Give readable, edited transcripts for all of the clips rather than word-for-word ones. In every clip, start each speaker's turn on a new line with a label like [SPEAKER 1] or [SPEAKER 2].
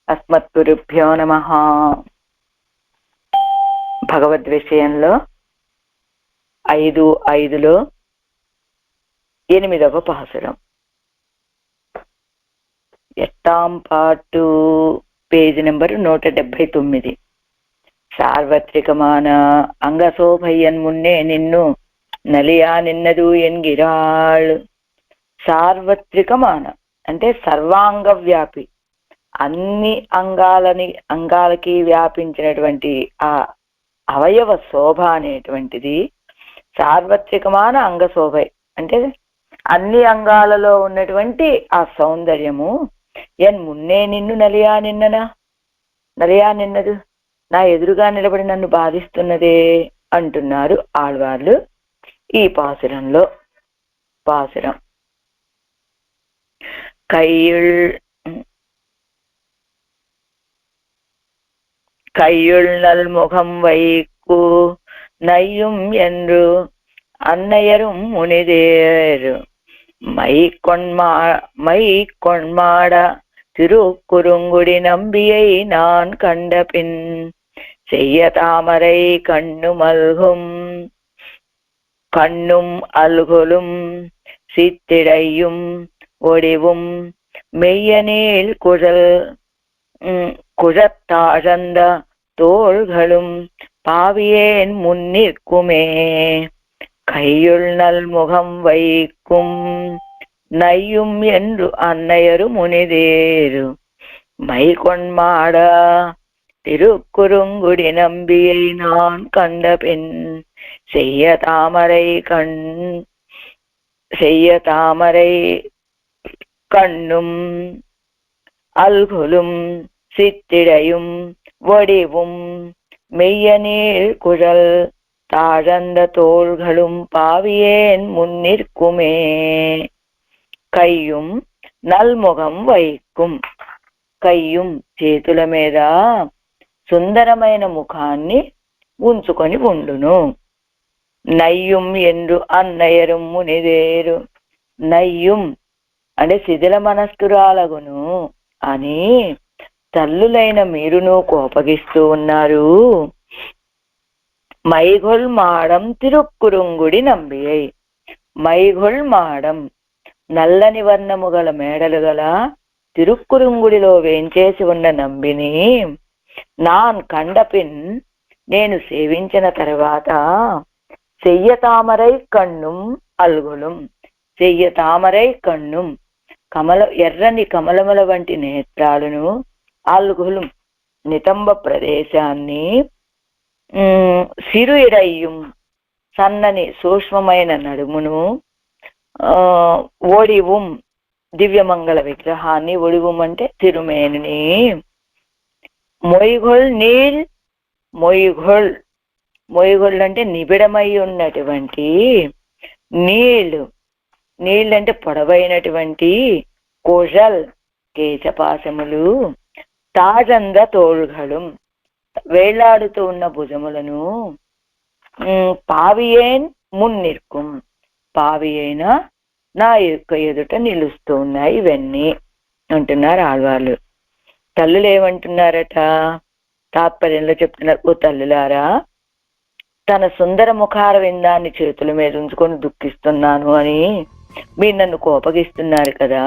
[SPEAKER 1] అస్మద్గురుభ్యో నమః. భగవద్విషయంలో 5:5లో 8వ పాసురం. ఎట్టాం పాటు పేజీ నెంబర్ 179. సార్వత్రికమాన అంగశోభయ్యన్ మున్నే నిన్ను నలియా నిన్నదు ఎన్గిరాళ్. సార్వత్రికమాన అంటే సర్వాంగ వ్యాపి, అన్ని అంగాలకి వ్యాపించినటువంటి ఆ అవయవ శోభ అనేటువంటిది సార్వత్రికమాన అంగశోభ అంటే అన్ని అంగాలలో ఉన్నటువంటి ఆ సౌందర్యము ఎన్ మున్నే నిన్ను నలియా నిన్నదు, నా ఎదురుగా నిలబడి నన్ను బాధిస్తున్నదే అంటున్నారు ఆళ్వార్లు ఈ పాసురంలో. పాసురం கையுள் நல்முகம் வைக்கு நையும் என்று அன்னையரும் முனிதேரு மை கொண்மாட திருக்குறுங்குடி நம்பியை நான் கண்ட பின் செய்ய தாமரை கண்ணும் அல்குலும் சித்திடையும் ஒடிவும் மெய்யனேல் குழத்தாழந்த தோள்களும் பாவியேன் முன்னிற்குமே. கையுள் நல்முகம் வைக்கும் நையும் என்று அன்னையரு முனிதேரு மை கொண்மாட திருக்குறுங்குடி நம்பியை நான் கண்ட பின் செய்ய தாமரை கண்ணும் அல்குலும் சித்திடையும் வடிவும் மெய்யனீர் குழல் தாழந்த தோள்களும் பாவியேன் முன்னிற்குமே. కయ్యం నల్ముఖం వైకుం, కయ్యం చేతుల మీద సుందరమైన ముఖాన్ని ఉంచుకొని ఉండును. నయ్యం ఎందు అన్నయ్యరు మునిదేరు, నయ్యం అంటే శిథిల మనస్కురాలగును అని తల్లులైన మీరును కోపగిస్తూ ఉన్నారు. మైగొల్ మాడం తిరుక్కురుంగుడి నంబియై, మైగొల్ మాడం నల్లని వర్ణము గల మేడలు గల తిరుక్కురుంగుడిలో వేంచేసి ఉన్న నంబిని నాన్ కండపిన్ నేను సేవించిన తర్వాత చెయ్య తామరై కన్నుం అల్గులం, చెయ్య తామరై కన్నుం ఎర్రని కమలముల వంటి నేత్రాలను, అల్గులం నితంబ ప్రదేశాన్ని, సిరు ఇడయ్యం సన్నని సూక్ష్మమైన నడుమును, ఒడివుం దివ్యమంగళ విగ్రహాన్ని, ఒడివుం అంటే తిరుమేనిని, మొయ్గొల్ అంటే నిబిడమై ఉన్నటువంటి నీళ్ళంటే పొడవైనటువంటి కుజల్ కేశపాశములు, తాజంద తోள்గళం వేళ్లాడుతూ ఉన్న భుజములను, పావియేన్ మున్నిర్కుం పావియైన నా యొక్క ఎదుట నిలుస్తూ ఉన్నాయి ఇవన్నీ అంటున్నారు ఆళ్వార్లు. తల్లులు ఏమంటున్నారట తాత్పర్యంలో చెప్తున్నారు, ఓ తల్లులారా, తన సుందర ముఖార విందాన్ని చేతుల మీద ఉంచుకొని దుఃఖిస్తున్నాను అని మీరు నన్ను కోపగిస్తున్నారు కదా.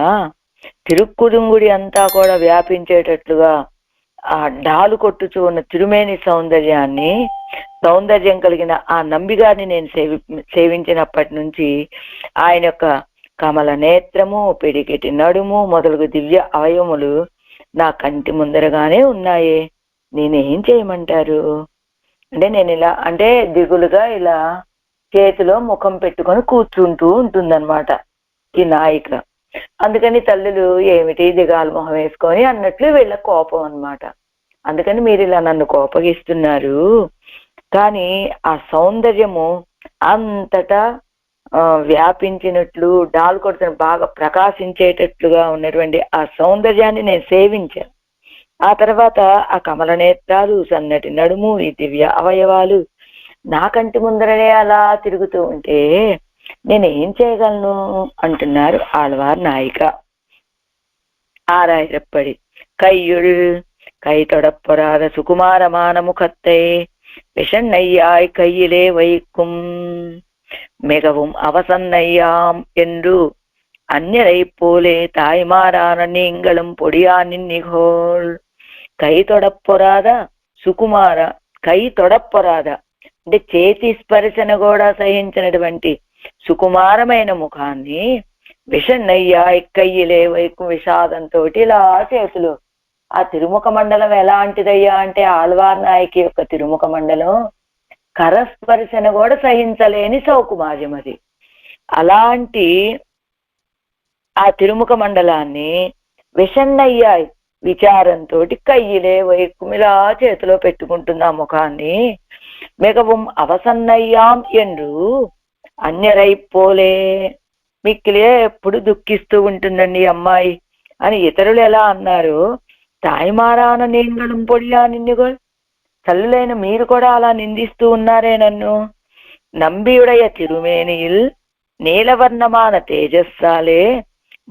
[SPEAKER 1] తిరుక్కురుంగుడి అంతా కూడా వ్యాపించేటట్లుగా ఆ డాలు కొట్టుచూ ఉన్న తిరుమేని సౌందర్యం కలిగిన ఆ నంబిగారిని నేను సేవించినప్పటి నుంచి ఆయన యొక్క కమల నేత్రము, పిడికిటి నడుము మొదలగు దివ్య అవయములు నా కంటి ముందరగానే ఉన్నాయే, నేనేం చేయమంటారు అంటే నేను ఇలా అంటే దిగులుగా ఇలా చేతిలో ముఖం పెట్టుకొని కూర్చుంటూ ఉంటుందన్నమాట ఈ నాయిక. అందుకని తల్లులు ఏమిటి దిగాలు మొహం వేసుకొని అన్నట్లు వీళ్ళ కోపం అన్నమాట. అందుకని మీరు ఇలా నన్ను కోపగిస్తున్నారు. కానీ ఆ సౌందర్యము అంతటా వ్యాపించినట్లు డాలు కొడుతున్న బాగా ప్రకాశించేటట్లుగా ఉన్నటువంటి ఆ సౌందర్యాన్ని నేను సేవించాను. ఆ తర్వాత ఆ కమల నేత్రాలు, సన్నటి నడుము, ఈ దివ్య అవయవాలు నా కంటి ముందరనే అలా తిరుగుతూ ఉంటే నేనేం చేయగలను అంటున్నారు ఆళ్వార్ నాయిక. ஆராயிரப்படி கையுள் கைதொடப்பொறாத சுகுமாரமான முகத்தை விஷண்ணையாய் கையிலே வைக்கும் மிகவும் அவசன்னையாம் என்று அந்நியரை போலே தாய்மாரான நீங்களும் పొడియా నిన్నిగోల్. కై తొడప్పొరాద సుకుమార, కై తొడప్పొరాద అంటే చేతి స్పర్శన కూడా సహించినటువంటి సుకుమారమైన ముఖాన్ని విషన్నయ్యా కయ్యిలే వైకు విషాదంతో ఇలా చేతులు. ఆ తిరుముఖ మండలం ఎలాంటిదయ్యా అంటే ఆళ్వార్ నాయకి యొక్క తిరుముఖ మండలం కరస్పర్శన కూడా సహించలేని సౌకుమార్యం అది. అలాంటి ఆ తిరుముఖ మండలాన్ని విషన్నయ్యాయి విచారంతో కయ్యిలే వైకుమిలా చేతిలో పెట్టుకుంటుంది ఆ ముఖాన్ని. మిగవం అవసన్నయ్యాం ఎండు అన్యరై పోలే, మిక్కిలే ఎప్పుడు దుఃఖిస్తూ ఉంటుందండి అమ్మాయి అని ఇతరులు ఎలా అన్నారు, తాయిమారాన నీంగళం పొడియా నిన్నుగోల్, తల్లులైన మీరు కూడా అలా నిందిస్తూ ఉన్నారే నన్ను. నంబియుడయ తిరుమేనిயில் నీలవర్ణమాన తేజస్సాలే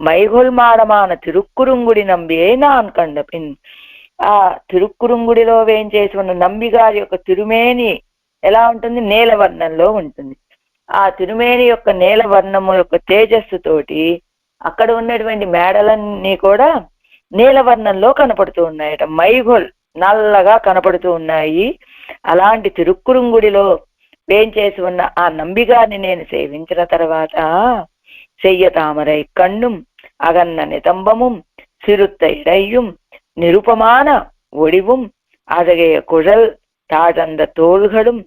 [SPEAKER 1] మైగొల్మాడమాన తిరుక్కురుంగుడి నంబియే నాన్ కండపిన్. ఆ తిరుక్కురుంగుడిలో వేయించేసి ఉన్న నంబి గారి యొక్క తిరుమేని ఎలా ఉంటుంది, నీలవర్ణంలో ఉంటుంది. ఆ తిరుమేని యొక్క నీలవర్ణము యొక్క తేజస్సుతోటి అక్కడ ఉన్నటువంటి మేడలన్నీ కూడా నీలవర్ణంలో కనపడుతూ ఉన్నాయట. మైగొల్ నల్లగా కనపడుతూ ఉన్నాయి. అలాంటి తిరుక్కురుంగుడిలో వేయించేసి ఉన్న ఆ నంబిగారిని నేను సేవించిన తర్వాత செய்ய தாமரை கண்ணும் அகன்ன நிதம்பமும் சிறுத்த இடையும் நிருபமான ஒடிவும் அழகிய குழல் தாழ்ந்த தோள்களும்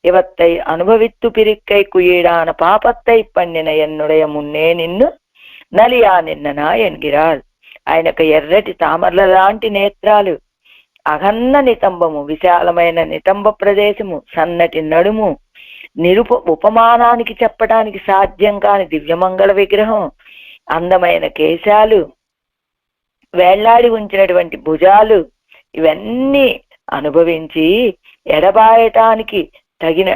[SPEAKER 1] இவத்தை அனுபவித்து பிரிக்கை குயிடான பாபத்தை பண்ணின என்னுடைய మున్నే నిన్ను నలియా నిన్ననా ఎన్గిరాల్. ఆయనకు ఎర్రటి తామరల లాంటి నేత్రాలు, అగన్న నితంబము విశాలమైన నితంబ ప్రదేశము, సన్నటి నడుము, ఉపమానానికి చెప్పడానికి సాధ్యం కాని దివ్యమంగళ విగ్రహం, అందమైన కేశాలు, వేళ్లాడి ఉంచినటువంటి భుజాలు, ఇవన్నీ అనుభవించి ఎడబాయటానికి తగిన,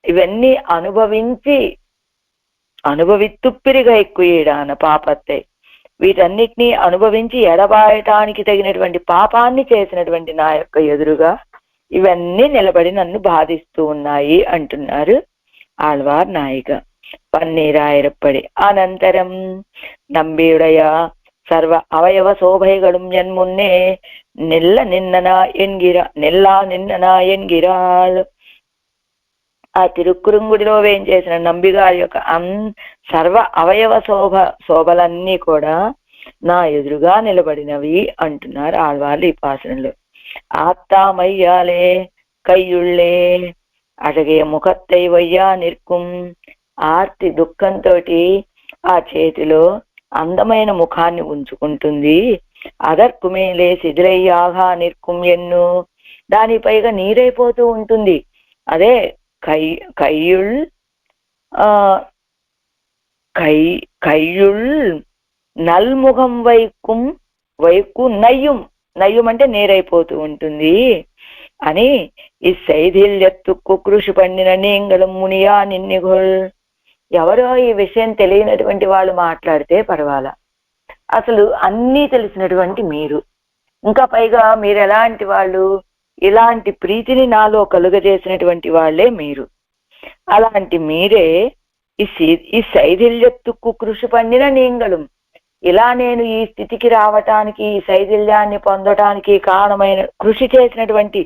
[SPEAKER 1] ఇవన్నీ అనుభవిత్తుప్పిరిగా ఎక్కువడాన పాపత్తే, వీటన్నిటినీ అనుభవించి ఎడబాయటానికి తగినటువంటి పాపాన్ని చేసినటువంటి నా యొక్క ఎదురుగా ఇవన్నీ నిలబడి నన్ను బాధిస్తూ ఉన్నాయి అంటున్నారు ఆళ్వార్ నాయిక. పన్నీరాయిరప్పడి అనంతరం నంబియుడయ సర్వ అవయవ శోభైగళం ఎన్మున్నే నెల్లా నిన్ననా ఎన్గిరాళ్. ఆ తిరుక్కురుంగుడిలో వేయించేసిన నంబిగారి యొక్క సర్వ అవయవ శోభలన్నీ కూడా నా ఎదురుగా నిలబడినవి అంటున్నారు ఆళ్వార్లు ఈ పాసనంలో. ஆத்தாமையாலே கையுள்ளே అழகிய ముఖத்தை వైయా నిற்கும். ఆర్తి దుఃఖంతో ఆ చేతిలో అందమైన ముఖాన్ని ఉంచుకుంటుంది. అదర్కు మేలే శిథిలయ్యాగా నిற்கும் ఎన్ను, దానిపైగా నీరైపోతూ ఉంటుంది. అదే కయ్యుళ్ నల్ముఖం వైకు నయ్యం అంటే నీరైపోతూ ఉంటుంది అని ఈ శైథిల్యత్తుకు కృషి పండిన నీంగళం మునియా నిన్నిగొల్. ఎవరో ఈ విషయం తెలియనటువంటి వాళ్ళు మాట్లాడితే పర్వాలా, అసలు అన్నీ తెలిసినటువంటి మీరు, ఇంకా పైగా మీరు ఎలాంటి వాళ్ళు, ఇలాంటి ప్రీతిని నాలో కలుగజేసినటువంటి వాళ్లే మీరు. అలాంటి మీరే ఈ శైథిల్యత్తుకు కృషి పండిన నీంగళం, ఇలా నేను ఈ స్థితికి రావటానికి, ఈ శైథిల్యాన్ని పొందటానికి కారణమైన కృషి చేసినటువంటి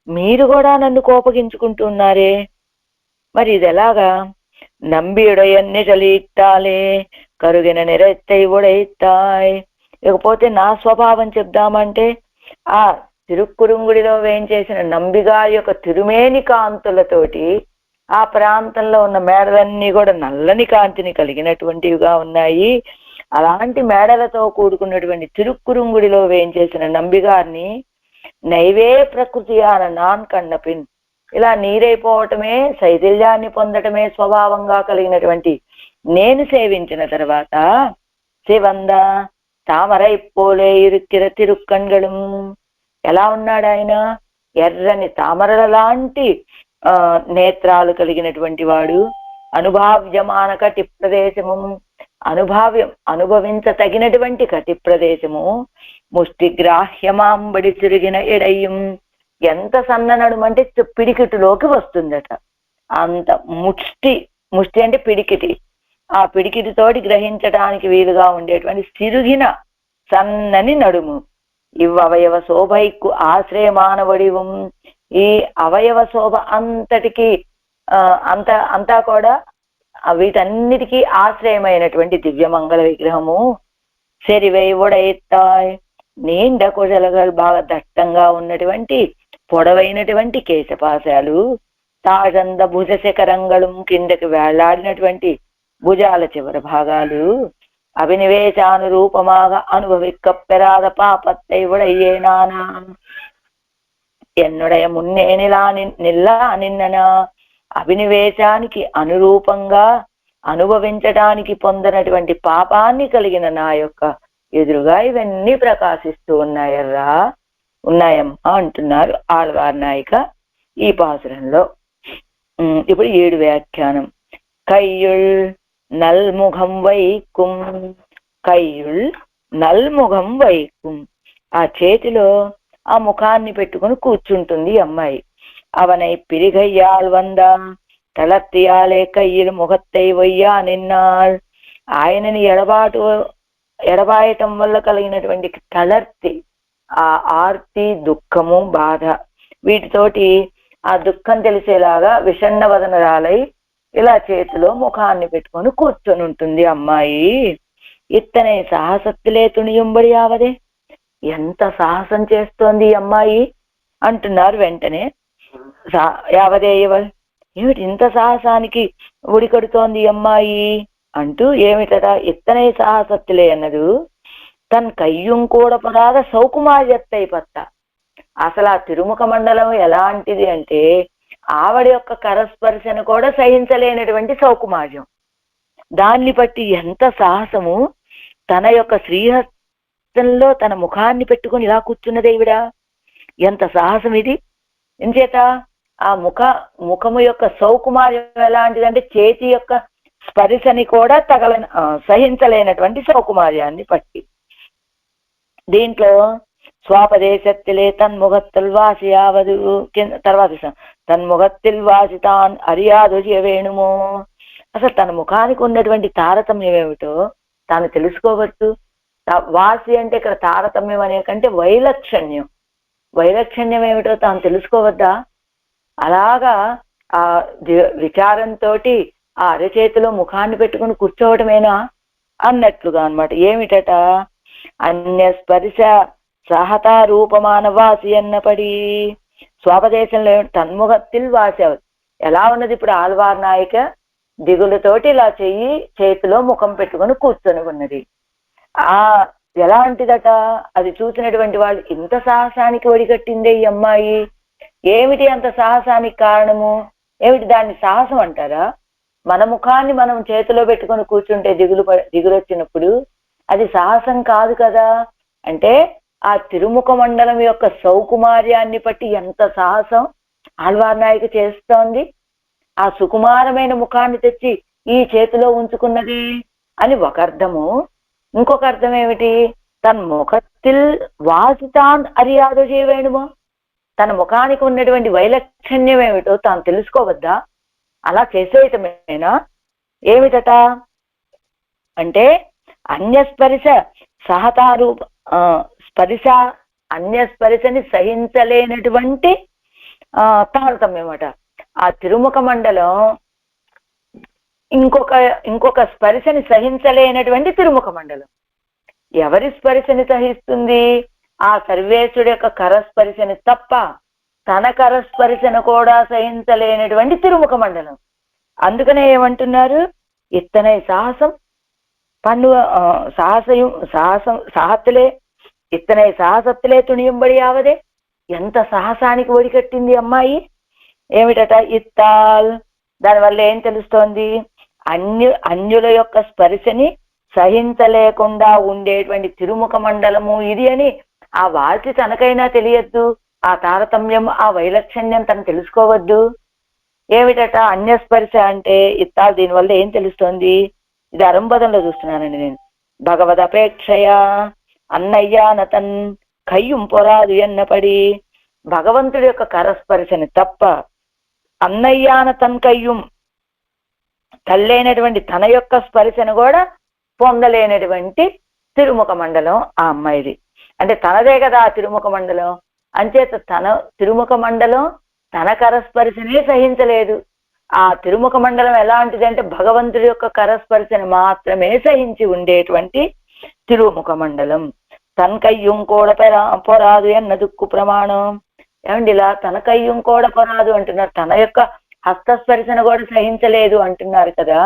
[SPEAKER 1] మీరు కూడా నన్ను కోపగించుకుంటున్నారే, మరి ఇది ఎలాగా? నంబియుడయన్ని చలిట్టాలే కరుగిన నిరెత్తై ఉడైతాయ్. ఇకపోతే నా స్వభావం చెప్దామంటే ఆ తిరుక్కురుంగుడిలో వేయించేసిన నంబిగారి యొక్క తిరుమేని కాంతులతోటి ఆ ప్రాంతంలో ఉన్న మేడలన్నీ కూడా నల్లని కాంతిని కలిగినటువంటివిగా ఉన్నాయి. అలాంటి మేడలతో కూడుకున్నటువంటి తిరుక్కురుంగుడిలో వేయించేసిన నంబిగారిని నైవే ప్రకృతి ఆన నాన్ కన్నపిన్, ఇలా నీరైపోవటమే, శైథిల్యాన్ని పొందటమే స్వభావంగా కలిగినటువంటి నేను సేవించిన తర్వాత శివంద తామరై పోలే ఇరుక్కిర తిరుక్కన్గళం. ఎలా ఉన్నాడు ఆయన? ఎర్రని తామరల లాంటి నేత్రాలు కలిగినటువంటి వాడు, అనుభావ్యమాన కటి ప్రదేశము, అనుభవించ తగినటువంటి కటి ప్రదేశము, ముష్టిగ్రాహ్యమాంబడి తిరిగిన ఎడయ్యం. ఎంత సన్న నడుము అంటే పిడికిటిలోకి వస్తుందట. అంత ముష్టి, ముష్టి అంటే పిడికిటి, ఆ పిడికిటితోటి గ్రహించడానికి వీలుగా ఉండేటువంటి సిరుగిన సన్నని నడుము. ఇవ్వవయవ శోభైకు ఆశ్రయమానవడివం. ఈ అవయవ శోభ అంతటికి అంతా కూడా వీటన్నిటికీ ఆశ్రయమైనటువంటి దివ్యమంగళ విగ్రహము. సెరివై ఉడైతాయ్. నీండ కుశలగలు బాగా దట్టంగా ఉన్నటువంటి పొడవైనటువంటి కేశపాశాలు. తాజంద భుజ శకరంగళం కిందకి వేళ్లాడినటువంటి భుజాల చివరి భాగాలు. అభినివేశానురూపమాగా అనుభవిక్కప్పెరాద పాపత్తై ఉడయ్యేనానా. ఎన్నుడయ మున్నేనిలా నిల్లా నిన్ననా. అభినివేశానికి అనురూపంగా అనుభవించడానికి పొందనటువంటి పాపాన్ని కలిగిన నా యొక్క ఎదురుగా ఇవన్నీ ప్రకాశిస్తూ ఉన్నాయమ్మా అంటున్నారు ఆళ్వార్ నాయిక ఈ పాసురంలో. ఇప్పుడు 7 వ్యాఖ్యానం. కయ్యుల్ నల్ముఖం వైకుం. కయ్యుల్ నల్ముఖం వైకుం. ఆ చేతిలో ఆ ముఖాన్ని పెట్టుకుని కూర్చుంటుంది అమ్మాయి. అవనై పిరిగయ్యాల్ వందా తలత్తియాలే కయ్యిలు ముఖత్తై వయ్యా నిన్నాள். ఆయనని ఎడబాయటం వల్ల కలిగినటువంటి తలర్తి, ఆ ఆర్తి, దుఃఖము, బాధ, వీటితోటి ఆ దుఃఖం తెలిసేలాగా విషణ్ణ వదనరాలై ఇలా చేతిలో ముఖాన్ని పెట్టుకొని కూర్చొని ఉంటుంది అమ్మాయి. ఇత్తనే సాహసత్తులే తుణియుంబడి ఆవదే. ఎంత సాహసం చేస్తోంది ఈ అమ్మాయి అంటున్నారు వెంటనే. యావదేయవ, ఏమిటి ఇంత సాహసానికి ఉడికడుతోంది ఈ అమ్మాయి అంటూ, ఏమిటట ఇత్తనే సాహసత్తులే అన్నదు. తన్ కయ్యం కూడా పరాద సౌకుమార్యత్తై పత్త. అసలు ఆ తిరుముఖ మండలం ఎలాంటిది అంటే ఆవిడ యొక్క కరస్పర్శను కూడా సహించలేనటువంటి సౌకుమార్యం. దాన్ని బట్టి ఎంత సాహసము. తన యొక్క శ్రీహస్తంలో తన ముఖాన్ని పెట్టుకుని ఇలా కూర్చున్నదేవిడా, ఎంత సాహసం ఇది. ఎంచేత ఆ ముఖము యొక్క సౌకుమార్యం ఎలాంటిదంటే చేతి యొక్క స్పర్శని కూడా సహించలేనటువంటి సౌకుమార్యాన్ని పట్టి. దీంట్లో స్వాపదేశత్తిలే తన్ముఖత్తుల్ వాసి యావదు. తర్వాత తన్ముఖత్తిల్ వాసి తాన్ అరియాదు వేణుమో. అసలు తన ముఖానికి ఉన్నటువంటి తారతమ్యం ఏమిటో తాను తెలుసుకోవచ్చు. వాసి అంటే ఇక్కడ తారతమ్యం అనే కంటే వైలక్షణ్యం. వైలక్షణ్యం ఏమిటో తాను తెలుసుకోవద్దా? అలాగా ఆ విచారంతో ఆ అరచేతిలో ముఖాన్ని పెట్టుకుని కూర్చోవటమేనా అన్నట్లుగా అనమాట. ఏమిటట, అన్య స్పర్శ సహతా రూపమాన వాసి అన్నపడి. స్వాపదేశంలో తన్ముఖత్తిల్ వాసి. ఎలా ఉన్నది ఇప్పుడు ఆళ్వార్ నాయిక దిగులతోటి ఇలా చేతిలో ముఖం పెట్టుకుని కూర్చొని ఉన్నది. ఎలాంటిదట అది చూసినటువంటి వాళ్ళు, ఇంత సాహసానికి ఒడిగట్టిందే ఈ అమ్మాయి, ఏమిటి అంత సాహసానికి కారణము ఏమిటి? దాన్ని సాహసం అంటారా? మన ముఖాన్ని మనం చేతిలో పెట్టుకొని కూర్చుంటే దిగులు వచ్చినప్పుడు అది సాహసం కాదు కదా. అంటే ఆ తిరుముఖ మండలం యొక్క సౌకుమార్యాన్ని బట్టి ఎంత సాహసం ఆళ్వార్ నాయిక చేస్తోంది. ఆ సుకుమారమైన ముఖాన్ని తెచ్చి ఈ చేతిలో ఉంచుకున్నది అని ఒక అర్థము. ఇంకొక అర్థం ఏమిటి, తన ముఖత్తిల్ వాసితాన్ అరియాదు చేయవేణుమో. తన ముఖానికి ఉన్నటువంటి వైలక్షణ్యం ఏమిటో తాను తెలుసుకోవద్దా? అలా చేసేయటమేనా? ఏమిటట అంటే అన్యస్పర్శ సహతారూప స్పర్శ, అన్యస్పర్శని సహించలేనటువంటి తారతమ్యమట. ఆ తిరుముఖ మండలం ఇంకొక స్పర్శని సహించలేనటువంటి తిరుముఖ మండలం. ఎవరి స్పర్శని సహిస్తుంది? ఆ సర్వేశ్వరుడు యొక్క కరస్పర్శని తప్ప తన కరస్పర్శను కూడా సహించలేనటువంటి తిరుముఖ మండలం. అందుకనే ఏమంటున్నారు, ఇత్తనే సాహసం సాహసత్తులే ఇత్తనే సాహసత్తులే తుణియంబడి ఆవదే. ఎంత సాహసానికి ఒడికట్టింది అమ్మాయి. ఏమిటట ఇత్తాల్. దానివల్ల ఏం తెలుస్తోంది? అన్యుల యొక్క స్పర్శని సహించలేకుండా ఉండేటువంటి తిరుముఖ మండలము ఇది అని ఆ వాసి తనకైనా తెలియద్దు. ఆ తారతమ్యం, ఆ వైలక్షణ్యం తను తెలుసుకోవద్దు. ఏమిటట అన్యస్పర్శ అంటే ఇత్తాల్. దీనివల్ల ఏం తెలుస్తోంది? ఇది అరంపదంలో చూస్తున్నానండి నేను. భగవదపేక్షయ అన్నయ్యానతన్ కయ్యం పొరాదు ఎన్నపడి, భగవంతుడి యొక్క కరస్పర్శని తప్ప అన్నయ్యాన తన్ కయ్యం, తల్లైనటువంటి తన యొక్క స్పర్శను కూడా పొందలేనటువంటి తిరుముఖ మండలం ఆ అమ్మాయిది. అంటే తనదే కదా ఆ తిరుముఖ మండలం. అంచేత తన తిరుముఖ మండలం తన కరస్పర్శనే సహించలేదు. ఆ తిరుముఖ మండలం ఎలాంటిది అంటే భగవంతుడి యొక్క కరస్పర్శని మాత్రమే సహించి ఉండేటువంటి తిరుముఖ మండలం. తన కయ్యం కూడా పొరాదు అన్న దుక్కు ప్రమాణం. ఏమండి ఇలా తన కయ్యం కూడా పొరాదు అంటున్నారు, తన యొక్క హస్తస్పర్శన కూడా సహించలేదు అంటున్నారు కదా.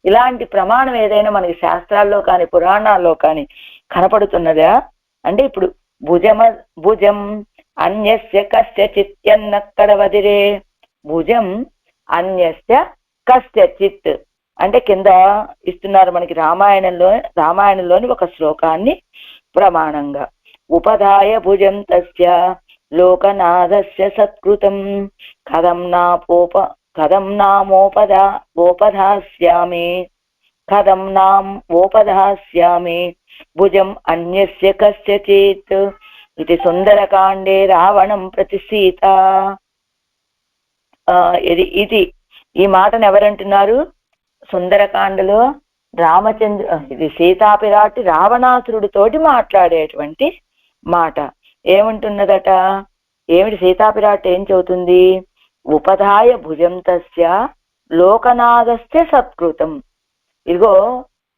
[SPEAKER 1] ఇలాంటి ప్రమాణం ఏదైనా మనకి శాస్త్రాల్లో కానీ పురాణాల్లో కానీ కనపడుతున్నదా అంటే ఇప్పుడు భుజం అన్యస్య కస్యచిత్ ఎన్నక్కడ వదిరే, భుజం అన్యస్య కస్యచిత్ అంటే కింద ఇస్తున్నారు మనకి రామాయణంలోని ఒక శ్లోకాన్ని ప్రమాణంగా. ఉపదాయ భుజం తస్య లోకనాథస్య సత్కృతం కథం నామోపధాస్యామి భుజం అన్యస్య కస్యచిత్ ఇది సుందరకాండే రావణం ప్రతి సీత. ఇది ఈ మాటను ఎవరంటున్నారు? సుందరకాండలో ఇది సీతాపిరాటి రావణాసురుడితోటి మాట్లాడేటువంటి మాట. ఏమంటున్నదట? ఏమిటి సీతాపిరాటి ఏం చెబుతుంది? ఉపధాయ భుజం తస్య లోకనాథస్య సత్కృతం. ఇదిగో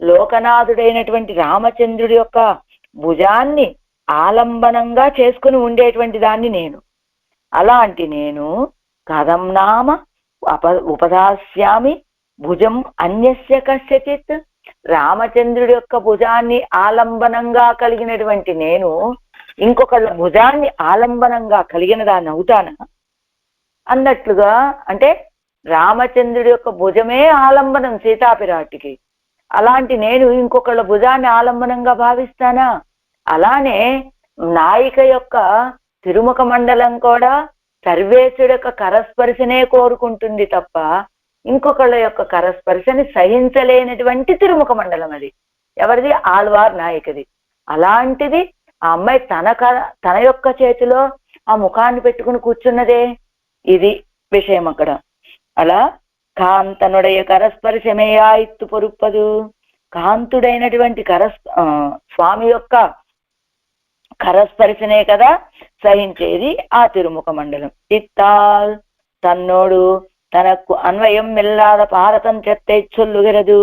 [SPEAKER 1] లోకనాథుడైనటువంటి రామచంద్రుడి యొక్క భుజాన్ని ఆలంబనంగా చేసుకుని ఉండేటువంటి దాన్ని నేను. అలాంటి నేను కథం నామ ఉపదాస్యామి భుజం అన్యస్య కస్యచిత్, రామచంద్రుడి యొక్క భుజాన్ని ఆలంబనంగా కలిగినటువంటి నేను ఇంకొకళ్ళ భుజాన్ని ఆలంబనంగా కలిగిన దాన్ని అవుతానా అన్నట్లుగా. అంటే రామచంద్రుడి యొక్క భుజమే ఆలంబనం సీతాపిరాటికి, అలాంటి నేను ఇంకొకళ్ళ భుజాన్ని ఆలంబనంగా భావిస్తానా? అలానే నాయిక యొక్క తిరుముఖ మండలం కూడా సర్వేశ్వరుడు యొక్క కరస్పర్శనే కోరుకుంటుంది తప్ప ఇంకొకళ్ళ యొక్క కరస్పర్శని సహించలేనటువంటి తిరుముఖ మండలం అది. ఎవరిది? ఆళ్వార్ నాయకది. అలాంటిది ఆ అమ్మాయి తన యొక్క చేతిలో ఆ ముఖాన్ని పెట్టుకుని కూర్చున్నదే. ఇది విషయం అక్కడ. అలా కాంతనుడయ కరస్పర్శమేయా ఇత్తు పొరుప్పదు, కాంతుడైనటువంటి స్వామి యొక్క కరస్పర్శనే కదా సహించేది ఆ తిరుముఖ మండలం. ఇత్తాల్ తన్నోడు తనకు అన్వయం మెల్లాద పారతం చెత్తే చొల్లుగరదు.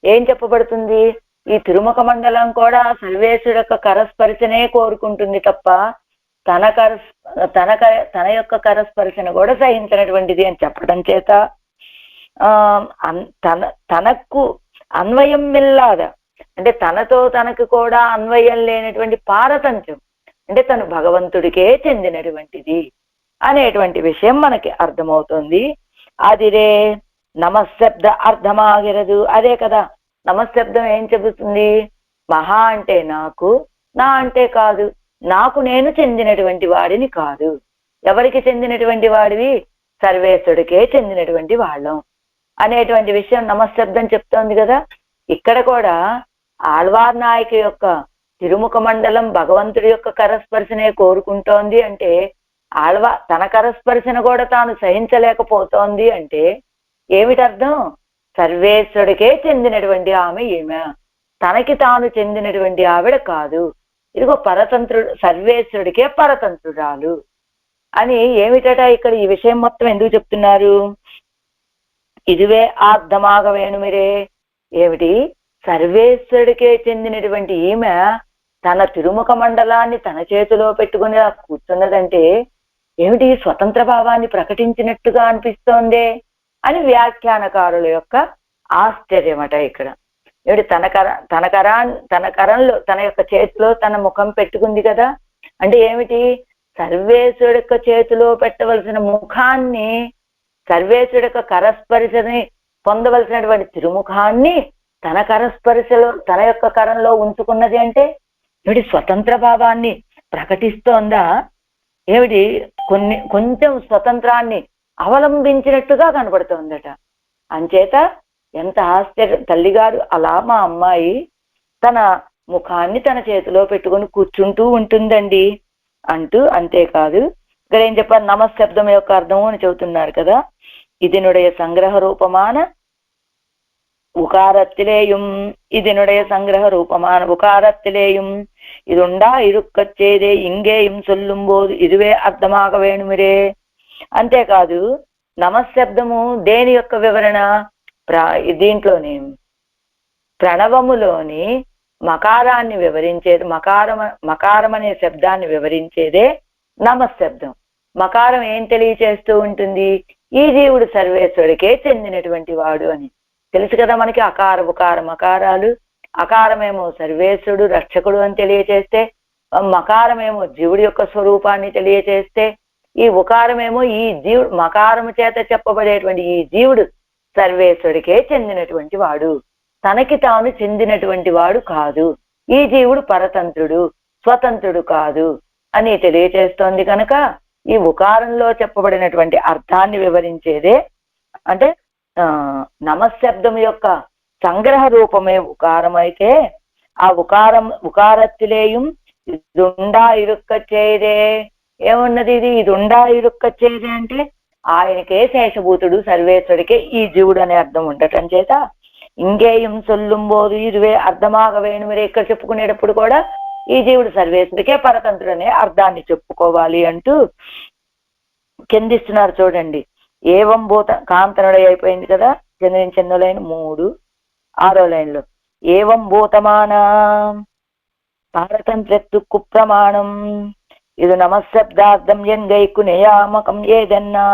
[SPEAKER 1] ఏం చెప్పబడుతుంది? ఈ తిరుముఖ మండలం కూడా సర్వేశ్వరుడు యొక్క కరస్పర్శనే కోరుకుంటుంది తప్ప తన యొక్క కరస్పర్శను కూడా సహించినటువంటిది అని చెప్పడం చేత తనకు అన్వయం మిల్లాద అంటే తనతో తనకు కూడా అన్వయం లేనటువంటి పారతంత్యం అంటే తను భగవంతుడికే చెందినటువంటిది అనేటువంటి విషయం మనకి అర్థమవుతుంది. అదిరే నమశబ్ద అర్థమాగిరదు. అదే కదా నమశబ్దం ఏం చెబుతుంది? మహా అంటే నాకు, నా అంటే కాదు, నాకు నేను చెందినటువంటి వాడిని కాదు. ఎవరికి చెందినటువంటి వాడివి? సర్వేశ్వరుడికే చెందినటువంటి వాళ్ళం అనేటువంటి విషయం నమశబ్దం చెప్తోంది కదా. ఇక్కడ కూడా ఆళ్వార్ నాయక యొక్క తిరుముఖ మండలం భగవంతుడి యొక్క కరస్పర్శనే కోరుకుంటోంది అంటే తన కరస్పర్శన కూడా తాను సహించలేకపోతోంది అంటే ఏమిటర్థం? సర్వేశ్వరుడికే చెందినటువంటి ఆమె ఈమె, తనకి తాను చెందినటువంటి ఆవిడ కాదు. ఇదిగో సర్వేశ్వరుడికే పరతంత్రురాలు అని ఏమిటట ఇక్కడ ఈ విషయం మొత్తం ఎందుకు చెప్తున్నారు? ఇదివే ఆర్ధమాగ వేణుమిరే. ఏమిటి? సర్వేశ్వరుడికే చెందినటువంటి ఈమె తన తిరుముఖ మండలాన్ని తన చేతిలో పెట్టుకుని కూర్చున్నదంటే ఏమిటి? స్వతంత్ర భావాన్ని ప్రకటించినట్టుగా అనిపిస్తోందే అని వ్యాఖ్యానకారుల యొక్క ఆశ్చర్యమట ఇక్కడ. ఏమిటి? తన కరంలో తన యొక్క చేతిలో తన ముఖం పెట్టుకుంది కదా అంటే ఏమిటి? సర్వేశ్వరుడి యొక్క చేతిలో పెట్టవలసిన ముఖాన్ని, సర్వేశ్వరుడి యొక్క కరస్పర్శని పొందవలసినటువంటి తిరుముఖాన్ని తన కరస్పర్శలో తన యొక్క కరంలో ఉంచుకున్నది అంటే ఏమిటి? స్వతంత్ర భావాన్ని ప్రకటిస్తోందా? ఏమిటి? కొంచెం స్వతంత్రాన్ని అవలంబించినట్టుగా కనపడుతోందట. అంచేత ఎంత ఆశ్చర్యం! తల్లిగారు అలా మా అమ్మాయి తన ముఖాన్ని తన చేతిలో పెట్టుకొని కూర్చుంటూ ఉంటుందండి అంటూ, అంతేకాదు ఇక్కడ ఏం చెప్పారు, నమశబ్దం యొక్క అర్థము అని చెబుతున్నారు కదా. ఇదినుடைய సంగ్రహ రూపమాన உகாரத்திலேயும் இதனுடைய சங்கிரக ரூபமான உகாரத்திலேயும் இதுண்டா ఇరుక్కచ్చేదే ఇంగేయం சொல்லும் போது ఇదివే అర్థమాగ వేణుమిరే. అంతేకాదు నమశబ్దము దేని యొక్క వివరణ, దీంట్లోని ప్రణవములోని మకారాన్ని వివరించేది, మకారం అనే శబ్దాన్ని వివరించేదే నమశబ్దం. మకారం ఏం తెలియచేస్తూ ఉంటుంది, ఈ జీవుడు సర్వేశ్వరుడికే చెందినటువంటి వాడు అని తెలుసు కదా మనకి. అకార ఉకార మకారాలు, అకారమేమో సర్వేశ్వరుడు రక్షకుడు అని తెలియచేస్తే, మకారమేమో జీవుడి యొక్క స్వరూపాన్ని తెలియచేస్తే, ఈ ఉకారమేమో ఈ జీవుడు మకారము చేత చెప్పబడేటువంటి ఈ జీవుడు సర్వేశ్వరుడికే చెందినటువంటి వాడు, తనకి తాను చెందినటువంటి వాడు కాదు, ఈ జీవుడు పరతంత్రుడు స్వతంత్రుడు కాదు అని తెలియచేస్తోంది. కనుక ఈ ఉకారంలో చెప్పబడినటువంటి అర్థాన్ని వివరించేదే, అంటే నమశబ్దం యొక్క సంగ్రహ రూపమే ఉకారం అయితే, ఆ ఉకారత్తిలేయం ఇదుండా ఇరుక్కచ్చేదే ఏమున్నది, ఇది ఉండా ఇరుక్కచ్చేదే అంటే ఆయనకే శేషభూతుడు సర్వేశ్వరుడికే ఈ జీవుడు అనే అర్థం ఉండటం చేత ఇంగేయం సొల్లుంబోదు ఇదివే అర్థమాగ వేణు. మీరు ఇక్కడ చెప్పుకునేటప్పుడు కూడా ఈ జీవుడు సర్వేశ్వరుడికే పరతంత్రుడు అనే అర్థాన్ని చెప్పుకోవాలి అంటూ కిందిస్తున్నారు చూడండి. ఏవం భూత కాంతనుడై అయిపోయింది కదా, చెందిన లైన్ 3 6వ లైన్లో ఏవం భూతమాన పారతంత్రెత్తు కుప్రమాణం ఇది నమశబ్దార్థం ఎంగైకు నియామకం ఏదన్నా.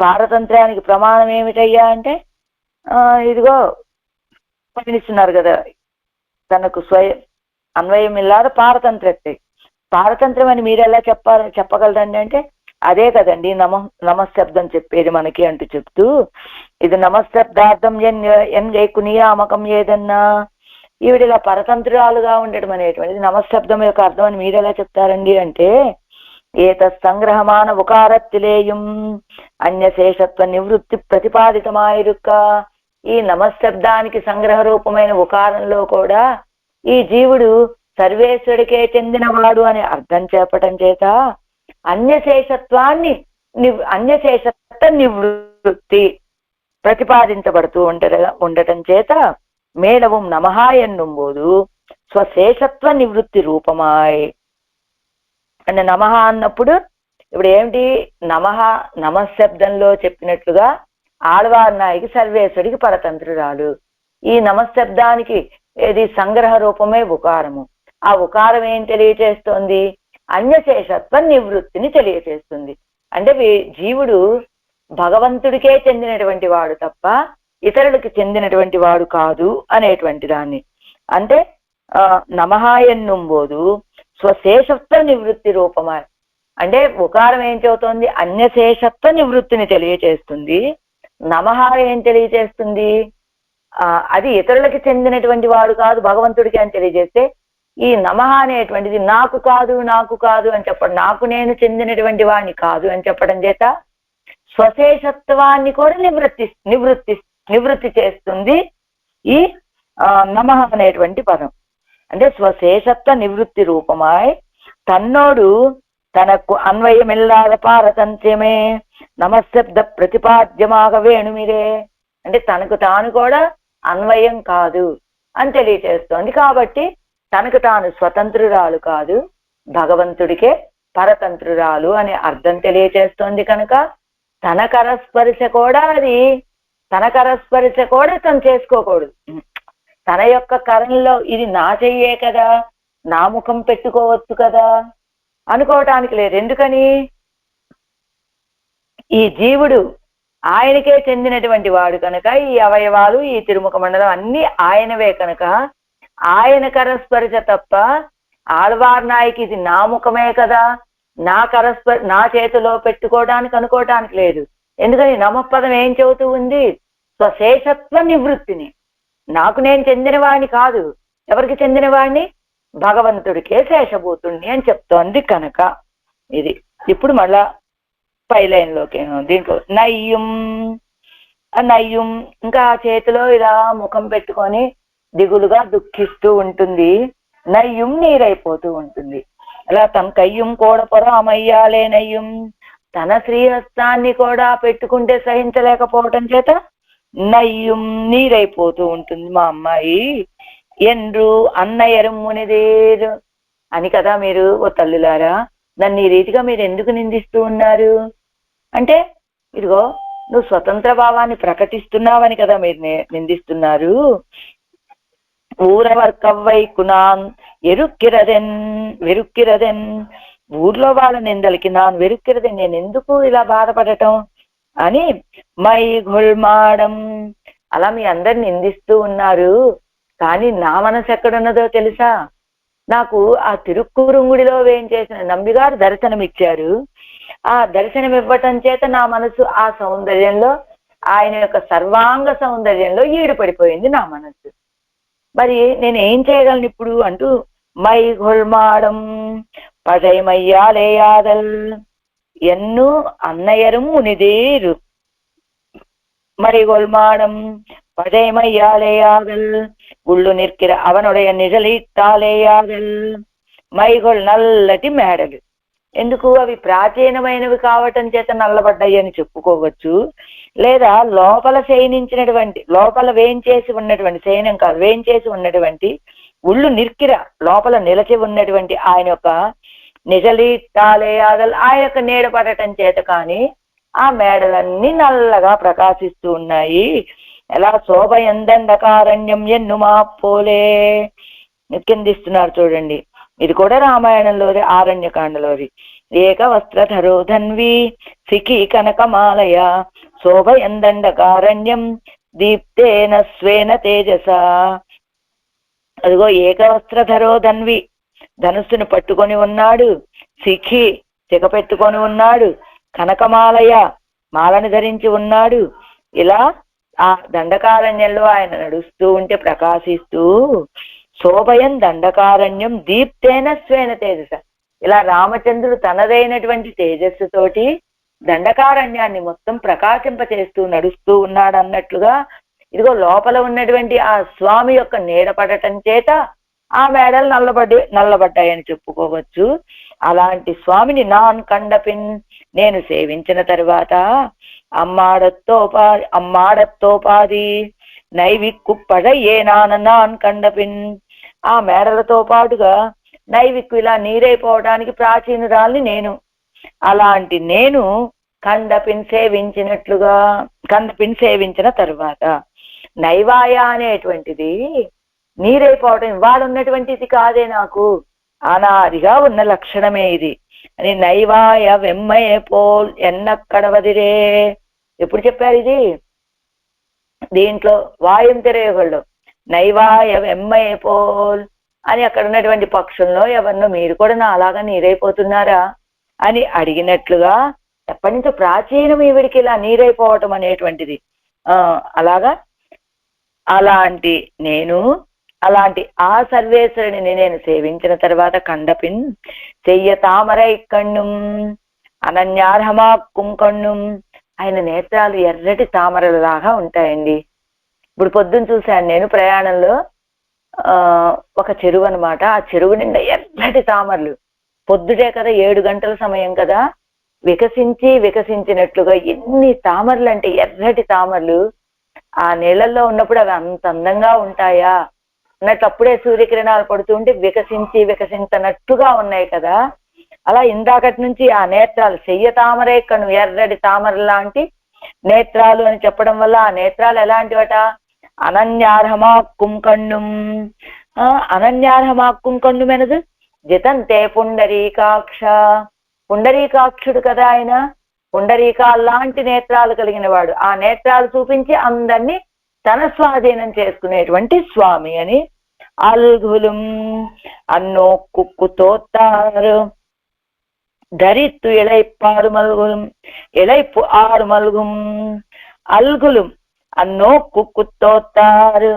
[SPEAKER 1] పారతంత్రానికి ప్రమాణం ఏమిటయ్యా అంటే ఇదిగో పనిస్తున్నారు కదా, తనకు స్వయం అన్వయం ఇల్లాద పారతంత్రతే. పారతంత్రం అని మీరు ఎలా చెప్పగలరండి అంటే అదే కదండి నమశబ్దం చెప్పేది మనకి అంటూ చెప్తూ, ఇది నమశబ్దార్థం ఎంగైకు నియామకం ఏదన్నా. ఈవిడిలా పరతంత్రాలుగా ఉండటం అనేటువంటిది నమశబ్దం యొక్క అర్థం అని మీరు ఎలా చెప్తారండి అంటే, ఏత సంగ్రహమాన ఉకారత్తిలేయం అన్యశేషత్వ నివృత్తి ప్రతిపాదితమాయిరుక్క. ఈ నమశబ్దానికి సంగ్రహ రూపమైన ఉకారంలో కూడా ఈ జీవుడు సర్వేశ్వరుడికే చెందినవాడు అనే అర్థం చెప్పటం చేత అన్యశేషత్వ నివృత్తి ప్రతిపాదించబడుతూ ఉండటం చేత మేళవం నమః ఎన్నుంబోదు స్వశేషత్వ నివృత్తి రూపమాయ్. అంటే నమః అన్నప్పుడు ఇప్పుడు ఏమిటి, నమశబ్దంలో చెప్పినట్లుగా ఆళ్వార్ నాయకి సర్వేశ్వరుడికి పరతంత్రురాలు. ఈ నమశబ్దానికి ఏది సంగ్రహ రూపమే ఉకారము. ఆ ఉకారం ఏం తెలియచేస్తోంది, అన్యశేషత్వ నివృత్తిని తెలియచేస్తుంది. అంటే జీవుడు భగవంతుడికే చెందినటువంటి వాడు తప్ప ఇతరులకు చెందినటువంటి వాడు కాదు అనేటువంటి దాన్ని. అంటే నమః ఎన్నుంబోదు స్వశేషత్వ నివృత్తి రూపమా. అంటే ఉకారం ఏం చెబుతోంది, అన్యశేషత్వ నివృత్తిని తెలియచేస్తుంది. నమః ఏం తెలియచేస్తుంది, అది ఇతరులకి చెందినటువంటి వాడు కాదు భగవంతుడికి అని తెలియజేస్తే, ఈ నమః అనేటువంటిది నాకు కాదు అని చెప్పడం, నాకు నేను చెందినటువంటి వాడిని కాదు అని చెప్పడం చేత స్వశేషత్వాన్ని కూడా నివృత్తి చేస్తుంది ఈ నమః అనేటువంటి పదం. అంటే స్వశేషత్వ నివృత్తి రూపమాయ్ తన్నోడు తనకు అన్వయమిల్లాద పారతంత్ర్యమే నమశబ్ద ప్రతిపాద్యమాగ వేణుమిరే. అంటే తనకు తాను కూడా అన్వయం కాదు అని తెలియచేస్తోంది. కాబట్టి తనకు తాను స్వతంత్రురాలు కాదు, భగవంతుడికే పరతంత్రురాలు అనే అర్థం తెలియచేస్తోంది. కనుక తన కరస్పర్శ కూడా తను చేసుకోకూడదు. తన యొక్క కరంలో ఇది నా చెయ్యే కదా, నా ముఖం పెట్టుకోవచ్చు కదా అనుకోవటానికి లేదు. ఎందుకని, ఈ జీవుడు ఆయనకే చెందినటువంటి వాడు కనుక, ఈ అవయవాలు ఈ తిరుముఖ మండలం అన్ని ఆయనవే కనుక ఆయన కరస్పర్శ తప్ప ఆళ్వార్ నాయకి ఇది నా ముఖమే కదా, నా చేతిలో పెట్టుకోవడానికి అనుకోవటానికి లేదు. ఎందుకని నమఃపదం ఏం చెబుతూ ఉంది, స్వశేషత్వ నివృత్తిని. నాకు నేను చెందినవాడిని కాదు, ఎవరికి చెందినవాడిని, భగవంతుడికే శేషభూతుణ్ణి అని చెప్తోంది. కనుక ఇది ఇప్పుడు మళ్ళా పై లైన్లోకి దీంట్లో నయ్యం ఇంకా ఆ చేతిలో ఇలా ముఖం పెట్టుకొని దిగులుగా దుఃఖిస్తూ ఉంటుంది, నయ్యం నీరైపోతూ ఉంటుంది. అలా తన కయ్యం కూడా పొరామయ్యాలే నయ్యం, తన శ్రీహస్తాన్ని కూడా పెట్టుకుంటే సహించలేకపోవటం చేత నయ్యం నీరైపోతూ ఉంటుంది మా అమ్మాయి. ఎండ్రు అన్నయ్యరు మునిదేరు అని కదా మీరు ఓ తల్లులారా నన్ను ఈ రీతిగా మీరు ఎందుకు నిందిస్తూ ఉన్నారు అంటే, ఇదిగో నువ్వు స్వతంత్ర భావాన్ని ప్రకటిస్తున్నావని కదా మీరు నిందిస్తున్నారు. ఊరవర్కవ్వైకు నాన్ ఎరుక్కిరదెన్ వెరుక్కిరదెన్, ఊర్లో వాళ్ళ నిందలకి నాన్ వెరుక్కిరదెన్, నేను ఎందుకు ఇలా బాధపడటం అని మై గొల్మాడం, అలా మీ అందరు నిందిస్తూ ఉన్నారు. కానీ నా మనసు ఎక్కడున్నదో తెలుసా? నాకు ఆ తిరుక్కురుంగుడిలో వేయించేసిన నంబిగారు దర్శనమిచ్చారు. ఆ దర్శనం ఇవ్వటం చేత నా మనసు ఆ సౌందర్యంలో, ఆయన యొక్క సర్వాంగ సౌందర్యంలో ఈడుపడిపోయింది నా మనసు. మరి నేను ఏం చేయగలను ఇప్పుడు అంటూ మై గొల్మాడం పజైమయ్యాలేయాదల్ ఎన్ను అన్నయ్యరు మునిదేరు, మరి గొల్మాడం படைமையாலேயாதல் உள்ளு நிற்கிற அவனுடைய నిజలిట్టాలేయాదల్, మైగొల్ నల్లటి మేడలు. ఎందుకు? అవి ప్రాచీనమైనవి కావటం చేత నల్లబడ్డాయి అని చెప్పుకోవచ్చు. లేదా లోపల శయనించినటువంటి, లోపల వేయించేసి ఉన్నటువంటి, శయనం కాదు వేయించేసి ఉన్నటువంటి ఉళ్ళు నిర్కిర, లోపల నిలచి ఉన్నటువంటి ఆయన యొక్క నిజలిట్టాలేయాదల్, ఆ యొక్క నీడ పడటం చేత కానీ ఆ మేడలన్నీ నల్లగా ప్రకాశిస్తూ ఉన్నాయి. ఎలా శోభ ఎందండకారణ్యం ఎన్ను మా పోలే కిందిస్తున్నారు చూడండి. ఇది కూడా రామాయణంలోది, ఆరణ్యకాండలోది. ఏక వస్త్రధరో ధన్వి సిఖి కనకమాలయ శోభ ఎందండకారణ్యం దీప్తేన స్వేన తేజస. అదిగో ఏక వస్త్రధరో ధన్వి, ధనుస్సును పట్టుకొని ఉన్నాడు, సిఖి చిక పెట్టుకొని ఉన్నాడు, కనకమాలయ మాలను ధరించి ఉన్నాడు. ఇలా ఆ దండకారణ్యంలో ఆయన నడుస్తూ ఉంటే ప్రకాశిస్తూ, శోభయం దండకారణ్యం దీప్తేన స్వేన తేజస, ఇలా రామచంద్రుడు తనదైనటువంటి తేజస్సుతోటి దండకారణ్యాన్ని మొత్తం ప్రకాశింపచేస్తూ నడుస్తూ ఉన్నాడు అన్నట్లుగా, ఇదిగో లోపల ఉన్నటువంటి ఆ స్వామి యొక్క నీడ పడటం చేత ఆ మేడలు నల్లబడ్డాయని చెప్పుకోవచ్చు. అలాంటి స్వామిని నాన్ కండపిన్, నేను సేవించిన తరువాత అమ్మాడత్తోపాది నైవిక్కుప్పడ ఏ నాన్ కండపిన్, ఆ మేడలతో పాటుగా నైవిక్కు ఇలా నీరైపోవడానికి ప్రాచీనురాల్ని నేను. అలాంటి నేను కండపిన్ సేవించిన తరువాత నైవాయ అనేటువంటిది నీరైపోవటం ఇవాళ ఉన్నటువంటిది కాదే, నాకు అనాదిగా ఉన్న లక్షణమే ఇది అని. నైవాయ వెమ్మయే పోల్ ఎన్నక్కడవదిరే, ఎప్పుడు చెప్పారు ఇది? దీంట్లో వాయుం తిరగళ్ళు నైవాయ వెమ్మయే పోల్ అని అక్కడ ఉన్నటువంటి పక్షుల్లో ఎవరినో మీరు కూడా నా అలాగా నీరైపోతున్నారా అని అడిగినట్లుగా, ఎప్పటి నుంచో ప్రాచీనం ఈవిడికి ఇలా నీరైపోవటం అనేటువంటిది. అలాగా అలాంటి నేను, అలాంటి ఆ సర్వేశ్వరుని నేను సేవించిన తర్వాత కండపిన్ చెయ్య తామరై కన్నుం అనన్యార్హమాక్కుం కన్నుం, ఆయన నేత్రాలు ఎర్రటి తామరలాగా ఉంటాయండి. ఇప్పుడు పొద్దున్న చూశాను నేను ప్రయాణంలో, ఒక చెరువు అనమాట. ఆ చెరువు నిండా ఎర్రటి తామరలు, పొద్దుటే కదా 7 గంటల సమయం కదా, వికసించినట్లుగా ఎన్ని తామరలు అంటే ఎర్రటి తామరలు. ఆ నీళ్ళల్లో ఉన్నప్పుడు అవి అంత అందంగా ఉంటాయా అన్నట్టు, అప్పుడే సూర్యకిరణాలు పడుతుంటే వికసించనట్టుగా ఉన్నాయి కదా. అలా ఇందాకటి నుంచి ఆ నేత్రాలు చెయ్య తామరే కను, ఎర్రటి తామర లాంటి నేత్రాలు అని చెప్పడం వల్ల ఆ నేత్రాలు ఎలాంటివట? అనన్యార్హమాక్కుం కన్నుం, అనన్యార్హమాక్కుం కన్నుం ఎనదు జితంతే పుండరీకాక్ష, పుండరీకాక్షుడు కదా ఆయన, పుండరీకాల్లాంటి నేత్రాలు కలిగిన వాడు. ఆ నేత్రాలు చూపించి అందరినీ తన స్వాధీనం చేసుకునేటువంటి స్వామి అని. అల్గులం అన్నో కుక్కుతోత్తారు ధరిత్తు ఇళైప్పారు మల్గులం ఇళైపు ఆరు మల్గుం అల్గులం అన్నో కుక్కుతోత్తారు.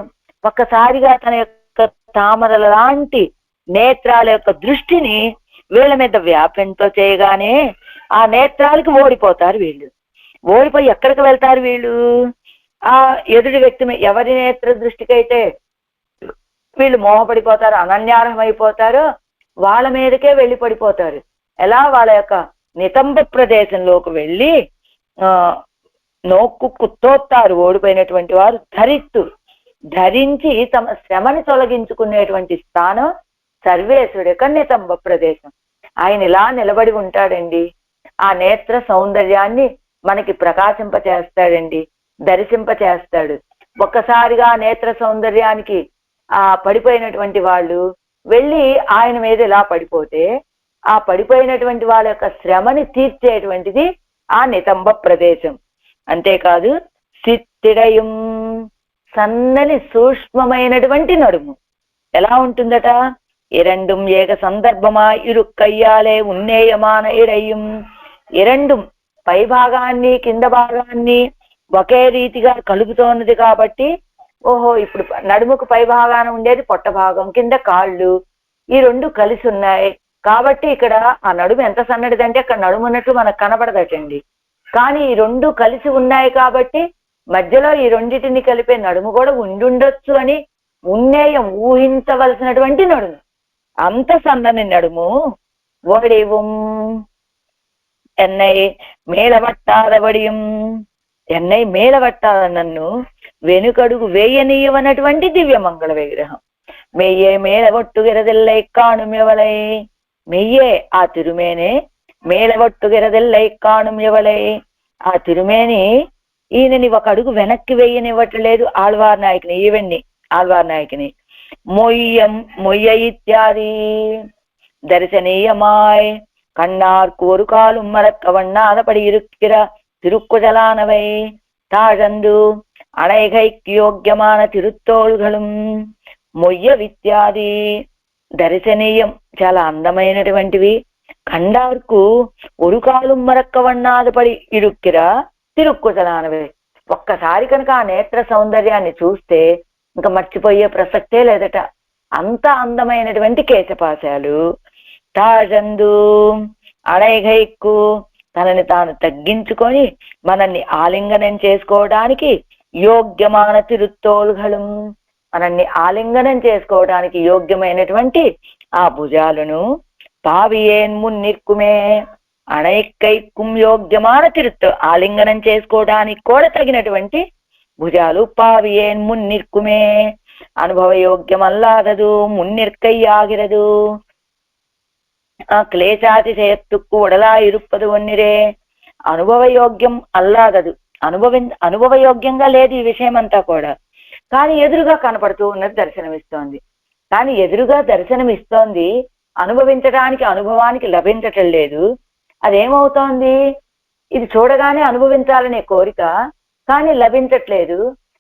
[SPEAKER 1] ఒక్కసారిగా తన యొక్క తామరల లాంటి నేత్రాల యొక్క దృష్టిని వీళ్ళ మీద వ్యాపింతో చేయగానే ఆ నేత్రాలకి ఓడిపోతారు వీళ్ళు. ఓడిపోయి ఎక్కడికి వెళ్తారు వీళ్ళు? ఆ ఎదుటి వ్యక్తి ఎవరి నేత్ర దృష్టికైతే వీళ్ళు మోహపడిపోతారు, అనన్యార్హమైపోతారు, వాళ్ళ మీదకే వెళ్ళి పడిపోతారు. ఎలా వాళ్ళ యొక్క నితంబ ప్రదేశంలోకి వెళ్ళి నోక్కు కుత్తోత్తారు, ఓడిపోయినటువంటి వారు ధరించి తమ శ్రమని తొలగించుకునేటువంటి స్థానం సర్వేశ్వరుడు యొక్క నితంబ ప్రదేశం. ఆయన ఇలా నిలబడి ఉంటాడండి. ఆ నేత్ర సౌందర్యాన్ని మనకి ప్రకాశింపచేస్తాడండి, దర్శింపచేస్తాడు. ఒక్కసారిగా నేత్ర సౌందర్యానికి పడిపోయినటువంటి వాళ్ళు వెళ్ళి ఆయన మీద ఇలా పడిపోతే ఆ పడిపోయినటువంటి వాళ్ళ యొక్క శ్రమని తీర్చేటువంటిది ఆ నితంబ ప్రదేశం. అంతేకాదు సిత్తిడయం, సన్నని సూక్ష్మమైనటువంటి నడుము. ఎలా ఉంటుందట? ఇరండుం ఏక సందర్భమా ఇరుక్కయ్యాలే ఉన్నేయమాన ఇడయం. ఇరండుం పై భాగాన్ని కింద భాగాన్ని ఒకే రీతిగా కలుపుతోన్నది కాబట్టి, ఓహో ఇప్పుడు నడుముకు పై భాగాన ఉండేది పొట్ట భాగం, కింద కాళ్ళు, ఈ రెండు కలిసి ఉన్నాయి కాబట్టి ఇక్కడ ఆ నడుము ఎంత సన్నడిదంటే అక్కడ నడుము ఉన్నట్లు మనకు కనపడదటండి. కానీ ఈ రెండు కలిసి ఉన్నాయి కాబట్టి మధ్యలో ఈ రెండింటిని కలిపే నడుము కూడా ఉండుండొచ్చు అని ఉన్నేయం, ఊహించవలసినటువంటి నడుము. అంత సన్నని నడుము. ఒడివం ఎన్నై మేళవట్టాదవడియం, ఎన్నై మేళవట్టాద నన్ను వెనుకడుగు వేయనీయవనటువంటి దివ్యమంగళ విగ్రహం. మెయ్యే మేళవొట్టుగిరదిల్లై కాణుం ఎవలై, మెయ్యే ఆ తిరుమేనే మేళవొట్టుగిరదిల్లై కాణుం ఎవలై. ఆ తిరుమేని ఈయనని ఒక అడుగు వెనక్కి వేయనివ్వట్లేదు ఆళ్వార్ నాయకుని, ఈవెన్ని ఆళ్వార్ నాయకుని. మొయ్య ఇత్యాది దర్శనీయమాయ్ கண்ணார்க்கு ஒரு காலும் மறக்க வண்ணாதபடி இருக்கிற திருக்குஜலானவை தாழந்து அணைகைக்கு யோக்கியமான திருத்தోள்களும் మొయ్య విత్యాది దర్శనీయం, చాలా అందమైనటువంటివి. కండార్కు ஒரு காலும் மறக்க வண்ணாதபடி இருக்கிற తిరుక్కుజలానవే. ఒక్కసారి కనుక ఆ నేత్ర సౌందర్యాన్ని చూస్తే ఇంకా మర్చిపోయే ప్రసక్తే లేదట. అంత అందమైనటువంటి కేశపాశాలు. తాజందు అడైఘైక్కు, తనని తాను తగ్గించుకొని మనల్ని ఆలింగనం చేసుకోవడానికి యోగ్యமான తిరుత్తోள்களுం, మనల్ని ఆలింగనం చేసుకోవడానికి యోగ్యమైనటువంటి ఆ భుజాలను. పావియేన్ మున్నిర్కుమే అణైకైక్కుం యోగ్యமான ఆలింగనం చేసుకోవడానికి కూడా తగినటువంటి భుజాలు. పావియేన్ మున్నిర్కుమే అనుభవయోగ్యమల్లాదదు మున్నిర్కయ్యాగిరదు. క్లేశాతిశయత్తుక్కు ఉడలా ఇరుప్పదు ఒన్నిరే. అనుభవయోగ్యం అల్లాగదు, అనుభవయోగ్యంగా లేదు ఈ విషయం అంతా కూడా. కానీ ఎదురుగా కనపడుతూ ఉన్నది దర్శనమిస్తోంది. కానీ ఎదురుగా దర్శనమిస్తోంది, అనుభవించడానికి అనుభవానికి లభించటం లేదు. అదేమవుతోంది? ఇది చూడగానే అనుభవించాలనే కోరిక కానీ లభించట్లేదు.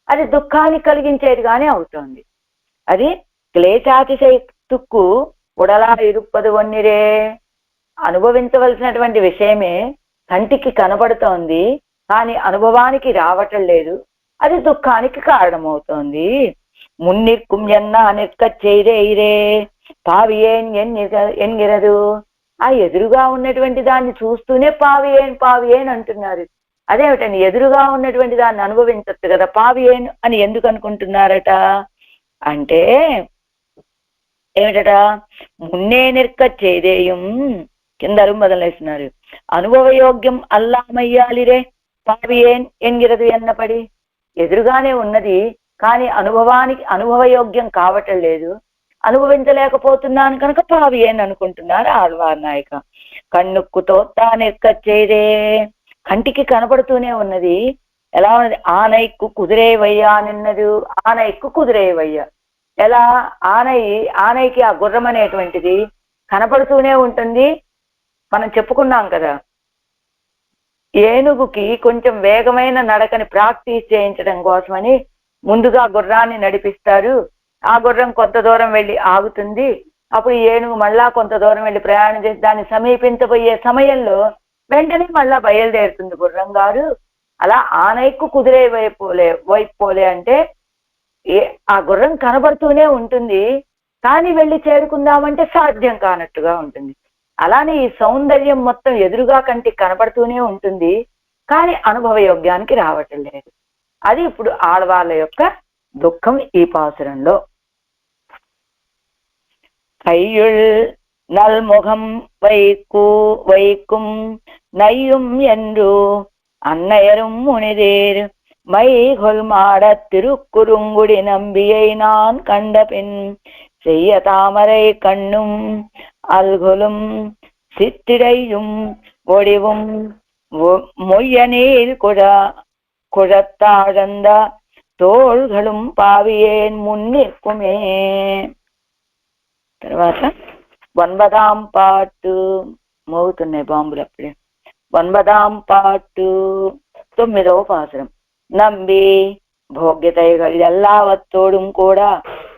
[SPEAKER 1] అది దుఃఖాన్ని కలిగించేదిగానే అవుతోంది. అది క్లేశాతిశయత్తుక్కు ఉడలా ఇరుప్పదు ఒన్నిరే. అనుభవించవలసినటువంటి విషయమే కంటికి కనబడుతోంది కానీ అనుభవానికి రావటం లేదు. అది దుఃఖానికి కారణమవుతోంది. మున్నిర్కుం ఎన్నా నిற்க செய்தே పావియేన్ ఎన్గిరదు. ఆ ఎదురుగా ఉన్నటువంటి దాన్ని చూస్తూనే పావియేన్ అంటున్నారు. అదేమిటండి, ఎదురుగా ఉన్నటువంటి దాన్ని అనుభవించచ్చు కదా, పావియేన్ అని ఎందుకు అనుకుంటున్నారట అంటే ఏమిటట? మున్నే నిற்க செய்தேயும், కిందరు మొదలేస్తున్నారు. అనుభవయోగ్యం అల్లామయ్యాలిరే పావియేన్ ఎన్గిరదు ఎన్నపడి. ఎదురుగానే ఉన్నది కానీ అనుభవయోగ్యం కావటం లేదు, అనుభవించలేకపోతున్నాను కనుక పావియేన్ అనుకుంటున్నారు ఆళ్వార్ నాయక. కన్నుక్కుతో తానెక్క చేరే, కంటికి కనపడుతూనే ఉన్నది. ఎలా ఉన్నది? ఆనైక్కు కుదిరేవయ్యా నిన్నదు. ఆనైక్కు కుదిరేవయ్యా. ఎలా? ఆనైకి ఆ గుర్రం అనేటువంటిది కనపడుతూనే ఉంటుంది. మనం చెప్పుకున్నాం కదా, ఏనుగుకి కొంచెం వేగమైన నడకని ప్రాక్టీస్ చేయించడం కోసమని ముందుగా గుర్రాన్ని నడిపిస్తారు. ఆ గుర్రం కొంత దూరం వెళ్ళి ఆగుతుంది. అప్పుడు ఏనుగు మళ్ళా కొంత దూరం వెళ్ళి ప్రయాణం చేసి దాన్ని సమీపించబోయే సమయంలో వెంటనే మళ్ళా బయలుదేరుతుంది గుర్రం గారు. అలా ఆనైక్కు కుదిరే వైపోలే అంటే ఆ గుర్రం కనబడుతూనే ఉంటుంది కానీ వెళ్ళి చేరుకుందామంటే సాధ్యం కానట్టుగా ఉంటుంది. అలానే ఈ సౌందర్యం మొత్తం ఎదురుగా కంటికి కనపడుతూనే ఉంటుంది కానీ అనుభవయోగ్యానికి రావటం లేదు. అది ఇప్పుడు ఆడవాళ్ళ యొక్క దుఃఖం ఈ పాసురంలో. கையுள் நல்முகம் வைக்கும் நையும் என்று அன்னையரும் முனிதேர் மைகொள் மாடத் திருக்குறுங்குடி நம்பியை நான் கண்டபின் செய்ய தாமரை கண்ணும் அல்கொலும் சித்திரையும் ஒடிவும் மொய்யநீர் குழத்தாழந்த తోள்களும் పావియేన్ మున్నిర్కుమే. తర్వాత 9వ పాటు మోగుతున్నాయి బాంబులు అప్పుడే. 9వ పాటు 9వ పాసురం. நம்பி போக்கியதைகள் எல்லாவத்தோடும் கூட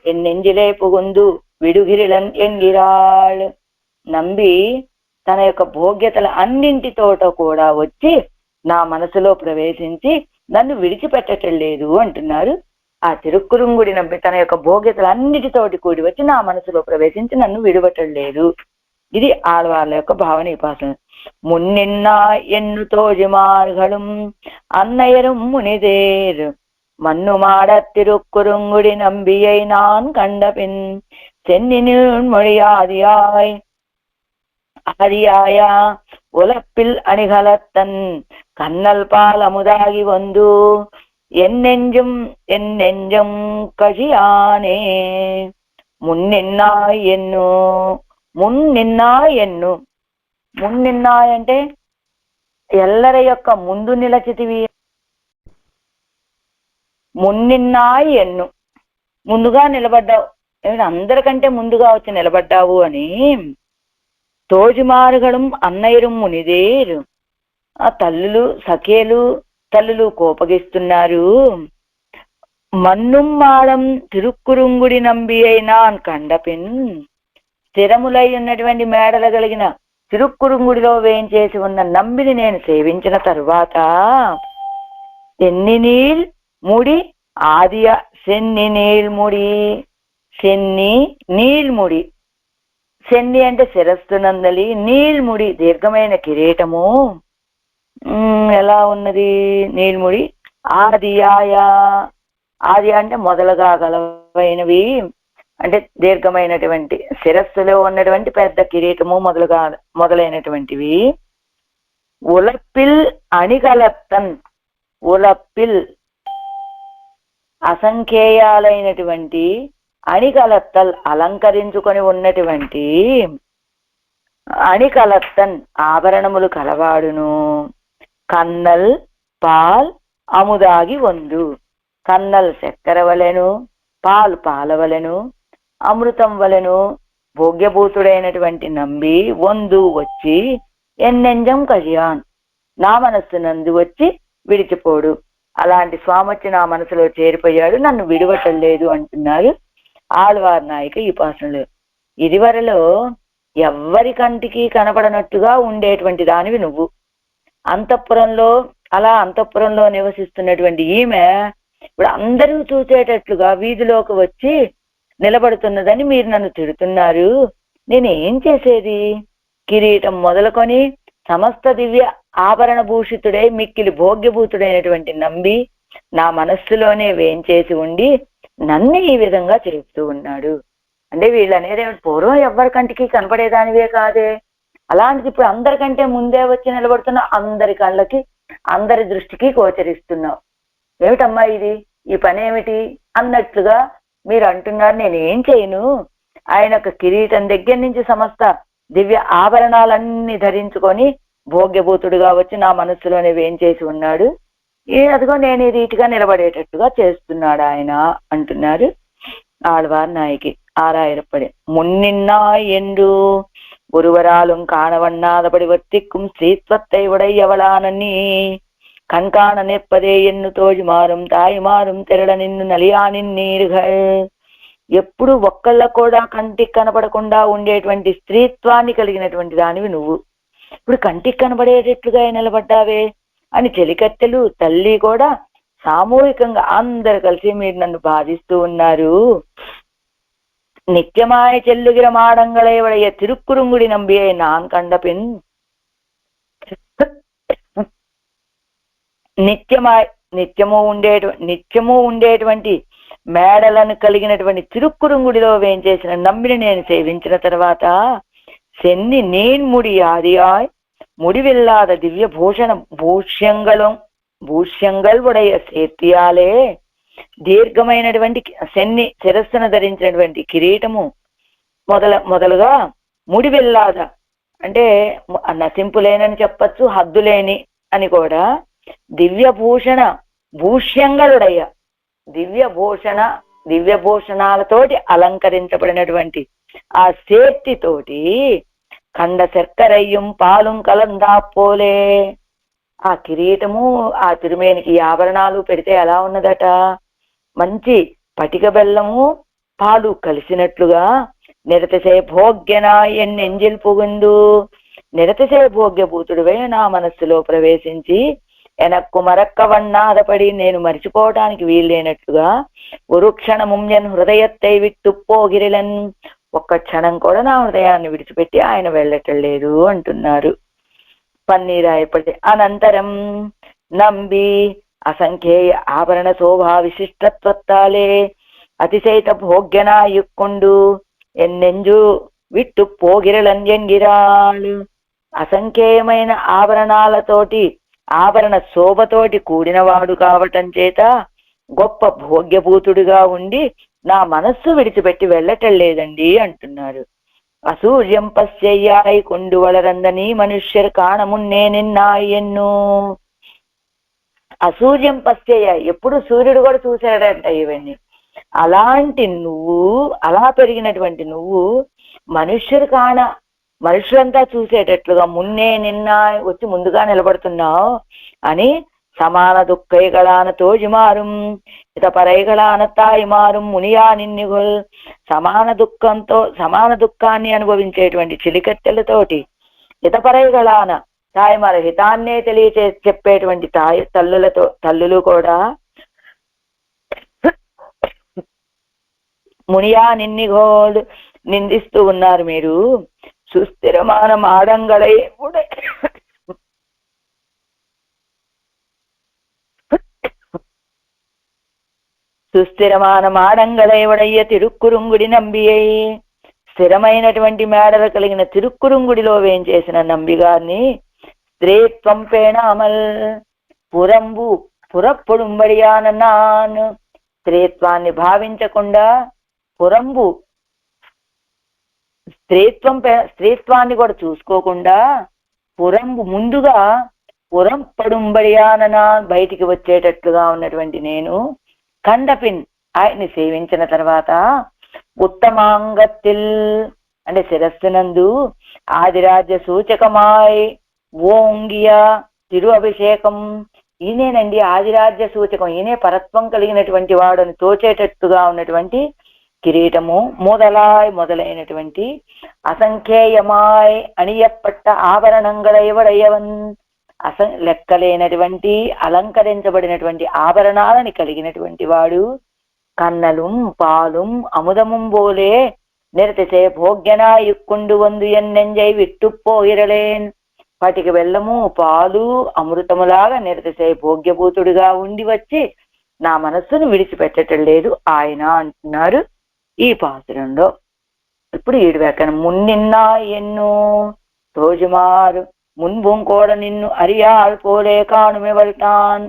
[SPEAKER 1] என் நெஞ்சிலே புகுந்து విడుగిరిలన్ ఎంగిరాళ్. నంబి తన యొక్క భోగ్యతల అన్నింటితోట కూడా వచ్చి నా మనసులో ప్రవేశించి నన్ను విడిచిపెట్టటం లేదు అంటున్నారు. ఆ తిరుక్కురుంగుడి నంబి తన యొక్క భోగ్యతలు అన్నిటితోటి కూడి వచ్చి నా మనసులో ప్రవేశించి నన్ను విడవటం లేదు. ఇది ఆడవాళ్ళ యొక్క భావన. ఈ పాసన మున్నిన్నా ఎన్ను తోజిమార్గళం అన్నయ్యரும் మునిదేర్ మన్ను మాడ తిరుక్కురుంగుడి నంబియై నాన్ కండపిన్ சென்னினில் மொழியாதியாய் ஆதியாய உலப்பில் அணிகலத்தன் கண்ணல் பால் அமுதாகி வந்து என் நெஞ்சம் கழியானே. మున్నిన్నాయ్ ఎన్ను మున్నిన్నాయ్ అంటే ఎల్లరి యొక్క ముందు నిలచితివి. మున్నిన్నాయ్ ఎన్ను ముందుగా నిలబడ్డావు, అందరికంటే ముందుగా వచ్చి నిలబడ్డావు అని. తోజిమారుగళం అన్నయ్యரும் మునిదేరు, ఆ తల్లులు సఖేలు తల్లులు కోపగిస్తున్నారు. మన్నుం మాడం తిరుక్కురుంగుడి నంబి అయినా కండపిన్, స్థిరములై ఉన్నటువంటి మేడలు కలిగిన తిరుక్కురుంగుడిలో వేయించేసి ఉన్న నంబిని నేను సేవించిన తరువాత సెన్నినీల్ ముడి ఆదియ సెన్ని నీల్ముడి, సెన్ని నీల్ముడి, సెన్ని అంటే శిరస్సు నందలి, నీల్ముడి దీర్ఘమైన కిరీటము. ఎలా ఉన్నది నీల్ముడి? ఆదియాయ, ఆది అంటే మొదలుగా గలవైనవి అంటే దీర్ఘమైనటువంటి శిరస్సులో ఉన్నటువంటి పెద్ద కిరీటము మొదలైనటువంటివి. ఉలప్పిల్ అణిగలత్తన్, ఉలప్పిల్ అసంఖ్యేయాలైనటువంటి, అణిగలత్తల్ అలంకరించుకొని ఉన్నటువంటి, అణికలత్తన్ ఆభరణములు కలవాడును. కన్నల్ పాల్ అముదాగి వందు, కన్నల్ చక్కెర వలెను, పాలు పాలవలెను, అమృతం వలెను భోగ్యభూతుడైనటువంటి నంబి వందు వచ్చి ఎన్నెంజం కళ్యాణ్ నా మనస్సు నందు వచ్చి విడిచిపోడు. అలాంటి స్వామి వచ్చి నా మనసులో చేరిపోయాడు, నన్ను విడవటం లేదు అంటున్నారు ఆళ్వార్ నాయక ఈ పాసనలో. ఇదివరలో ఎవ్వరి కంటికి కనపడనట్టుగా ఉండేటువంటి దానివి నువ్వు. అంతఃపురంలో నివసిస్తున్నటువంటి ఈమె ఇప్పుడు అందరూ చూసేటట్లుగా వీధిలోకి వచ్చి నిలబడుతున్నదని మీరు నన్ను తిడుతున్నారు. నేనేం చేసేది? కిరీటం మొదలుకొని సమస్త దివ్య ఆభరణ భూషితుడై మిక్కిలి భోగ్యభూతుడైనటువంటి నంబి నా మనస్సులోనే వేంచేసి ఉండి నన్ను ఈ విధంగా చేస్తూ ఉన్నాడు. అంటే వీళ్ళు అనేది పూర్వం ఎవ్వరి కంటికి కనపడేదానివే కాదే, అలాంటిది ఇప్పుడు అందరికంటే ముందే వచ్చి నిలబడుతున్నా, అందరి కళ్ళకి అందరి దృష్టికి గోచరిస్తున్నావు. ఏమిటమ్మా ఇది, ఈ పని ఏమిటి అన్నట్లుగా మీరు అంటున్నారు. నేనేం చేయను? ఆయన ఒక కిరీటం దగ్గర నుంచి సమస్త దివ్య ఆభరణాలన్నీ ధరించుకొని భోగ్యభూతుడుగా వచ్చి నా మనస్సులోనే వేంచేసి ఉన్నాడు. అదిగో నేను ఈ రీతిగా నిలబడేటట్టుగా చేస్తున్నాడు ఆయన అంటున్నారు ఆళ్వార్ నాయకి. ஆறாயிரப்படி முன்னின்னாய் என்று ஒருவராலும் காணவண்ணாதபடி வர்த்திக்கும் ஸ்ரீத்வத்தை உடையவளான நீ கண்காண நிற்பதே ఎన్ను తోజిమారం తాయిమారం తెరడ నిన్ను నలియానిన్ నీరుగల్. ఎప్పుడు ఒక్కళ్ళ కూడా కంటికి కనపడకుండా ఉండేటువంటి స్త్రీత్వాన్ని కలిగినటువంటి దానివి నువ్వు. ఇప్పుడు కంటికి కనబడేటట్లుగా నిలబడ్డావే అని చెలికత్తెలు తల్లి కూడా సామూహికంగా అందరు కలిసి మీరు నన్ను బాధిస్తూ ఉన్నారు. நித்தியமாய் செல்லுகிற மாடங்களை உடைய திருக்குறுங்குடி நம்பியை நான் கண்ட பின் నిత్యము ఉండేటువంటి మేడలను కలిగినటువంటి తిరుక్కురుంగుడిలో వేయించేసిన నంబిని నేను సేవించిన తర్వాత சென்னி நீன்முடி ஆதியாய் முடிவில்லாத திவ்ய భూష్యంగల్ ఉడయ సేత్యాలే దీర్ఘమైనటువంటి సెన్ని శిరస్సును ధరించినటువంటి కిరీటము మొదలుగా ముడివెల్లాద అంటే నసింపులేనని చెప్పచ్చు, హద్దులేని అని కూడా భూష్యంగలుడయ్య దివ్యభూషణాలతోటి అలంకరించబడినటువంటి ఆ సేర్తితోటి కండ శర్కరయ్యం పాలుం కలందా పోలే. ఆ కిరీటము ఆ తిరుమేనికి ఆభరణాలు పెడితే ఎలా ఉన్నదట, మంచి పటిక బెల్లము పాలు కలిసినట్లుగా నిరతిసే భోగ్యనా ఎన్నెంజిల్ పుగుందు, నిరతిసే భోగ్యభూతుడివై నా మనస్సులో ప్రవేశించి ఎనక్కు మరక్కవన్నాదపడి నేను మరిచిపోవటానికి వీల్లేనట్లుగా ఒక క్షణముంజన్ హృదయత్తై విట్టుపోగిరిలన్, ఒక్క క్షణం కూడా నా హృదయాన్ని విడిచిపెట్టి ఆయన వెళ్ళటం లేదు అంటున్నారు పన్నీరాయపడి. అనంతరం నంబి అసంఖ్యేయ ఆభరణ శోభా విశిష్టత్వత్తాలే అతిశయిత భోగ్యనాయుక్కుండు ఎన్నెంజు విట్టు పోగిరలంజంగిరాళ్ళు. అసంఖ్యేయమైన ఆభరణాలతోటి ఆభరణ శోభతోటి కూడినవాడు కావటం చేత గొప్ప భోగ్యభూతుడిగా ఉండి నా మనస్సు విడిచిపెట్టి వెళ్ళటం లేదండి అంటున్నారు. అసూర్యం పశ్చయ్యాయి కొండు వలరందని మనుష్యర్ కాణమున్నే నిన్నాయన్ను. అసూర్యం పశ్చయ్యాయి, ఎప్పుడు సూర్యుడు కూడా చూశాడంట ఇవన్నీ. అలాంటి నువ్వు, అలా పెరిగినటువంటి నువ్వు మనుషులంతా చూసేటట్లుగా మున్నే నిన్న వచ్చి ముందుగా నిలబడుతున్నావు అని సమాన దుఃఖైగళాన తోజిమారుం ఇత పరైగళాన తాయిమారుం మునియా నిన్నిగొల్. సమాన దుఃఖాన్ని అనుభవించేటువంటి చిలికత్తెలతోటి హితపరైగళాన తాయిమారు హితాన్నే చెప్పేటువంటి తల్లులు కూడా మునియా నిన్నిగోల్ నిందిస్తూ ఉన్నారు. మీరు సుస్థిరమాన మాడంగళై సుస్థిరమాన మాడంగళై ఉడయ్య తిరుక్కురుంగుడి నంబియై, స్థిరమైనటువంటి మేడలు కలిగిన తిరుక్కురుంగుడిలో వేయించేసిన నంబిగారిని స్త్రీత్వం పేణామల్ పురప్పుడుంబడియానన్నాన్. స్త్రీత్వాన్ని భావించకుండా స్త్రీత్వాన్ని కూడా చూసుకోకుండా ముందుగా పడుంబడియాననా బయటికి వచ్చేటట్లుగా ఉన్నటువంటి నేను కండపిన్ ఆయన్ని సేవించిన తర్వాత ఉత్తమాంగత్తిల్ అంటే శిరస్సునందు ఆదిరాజ్య సూచకమాయ్ ఓంగియ తిరు అభిషేకం. ఈయనేనండి ఆదిరాజ్య సూచకం, ఈయనే పరత్వం కలిగినటువంటి వాడని తోచేటట్టుగా ఉన్నటువంటి కిరీటము మొదలైనటువంటి అసంఖ్యేయమాయ్ అణియప్పట్ట ఆభరణంగళైవడయవన్, లెక్కలేనటువంటి అలంకరించబడినటువంటి ఆభరణాలని కలిగినటువంటి వాడు కన్నలుం పాలుం అముదముం బోలే నిరతిసే భోగ్యనాయుక్కుండు వందు ఎన్నెంజై విట్టుపోయిరలేన్. వాటికి బెల్లము పాలు అమృతములాగా నిరతిసే భోగ్యభూతుడిగా ఉండి వచ్చి నా మనస్సును విడిచిపెట్టడం లేదు ఆయన అంటున్నారు ఈ పాసురంలో. ఇప్పుడు 7వ వ్యాఖ్యానం. మున్నిన్నా ఎన్నో తోజుమారు మున్బుం కోడ నిన్ను అరియాల్ పోలే కానుమె వెళ్తాన్.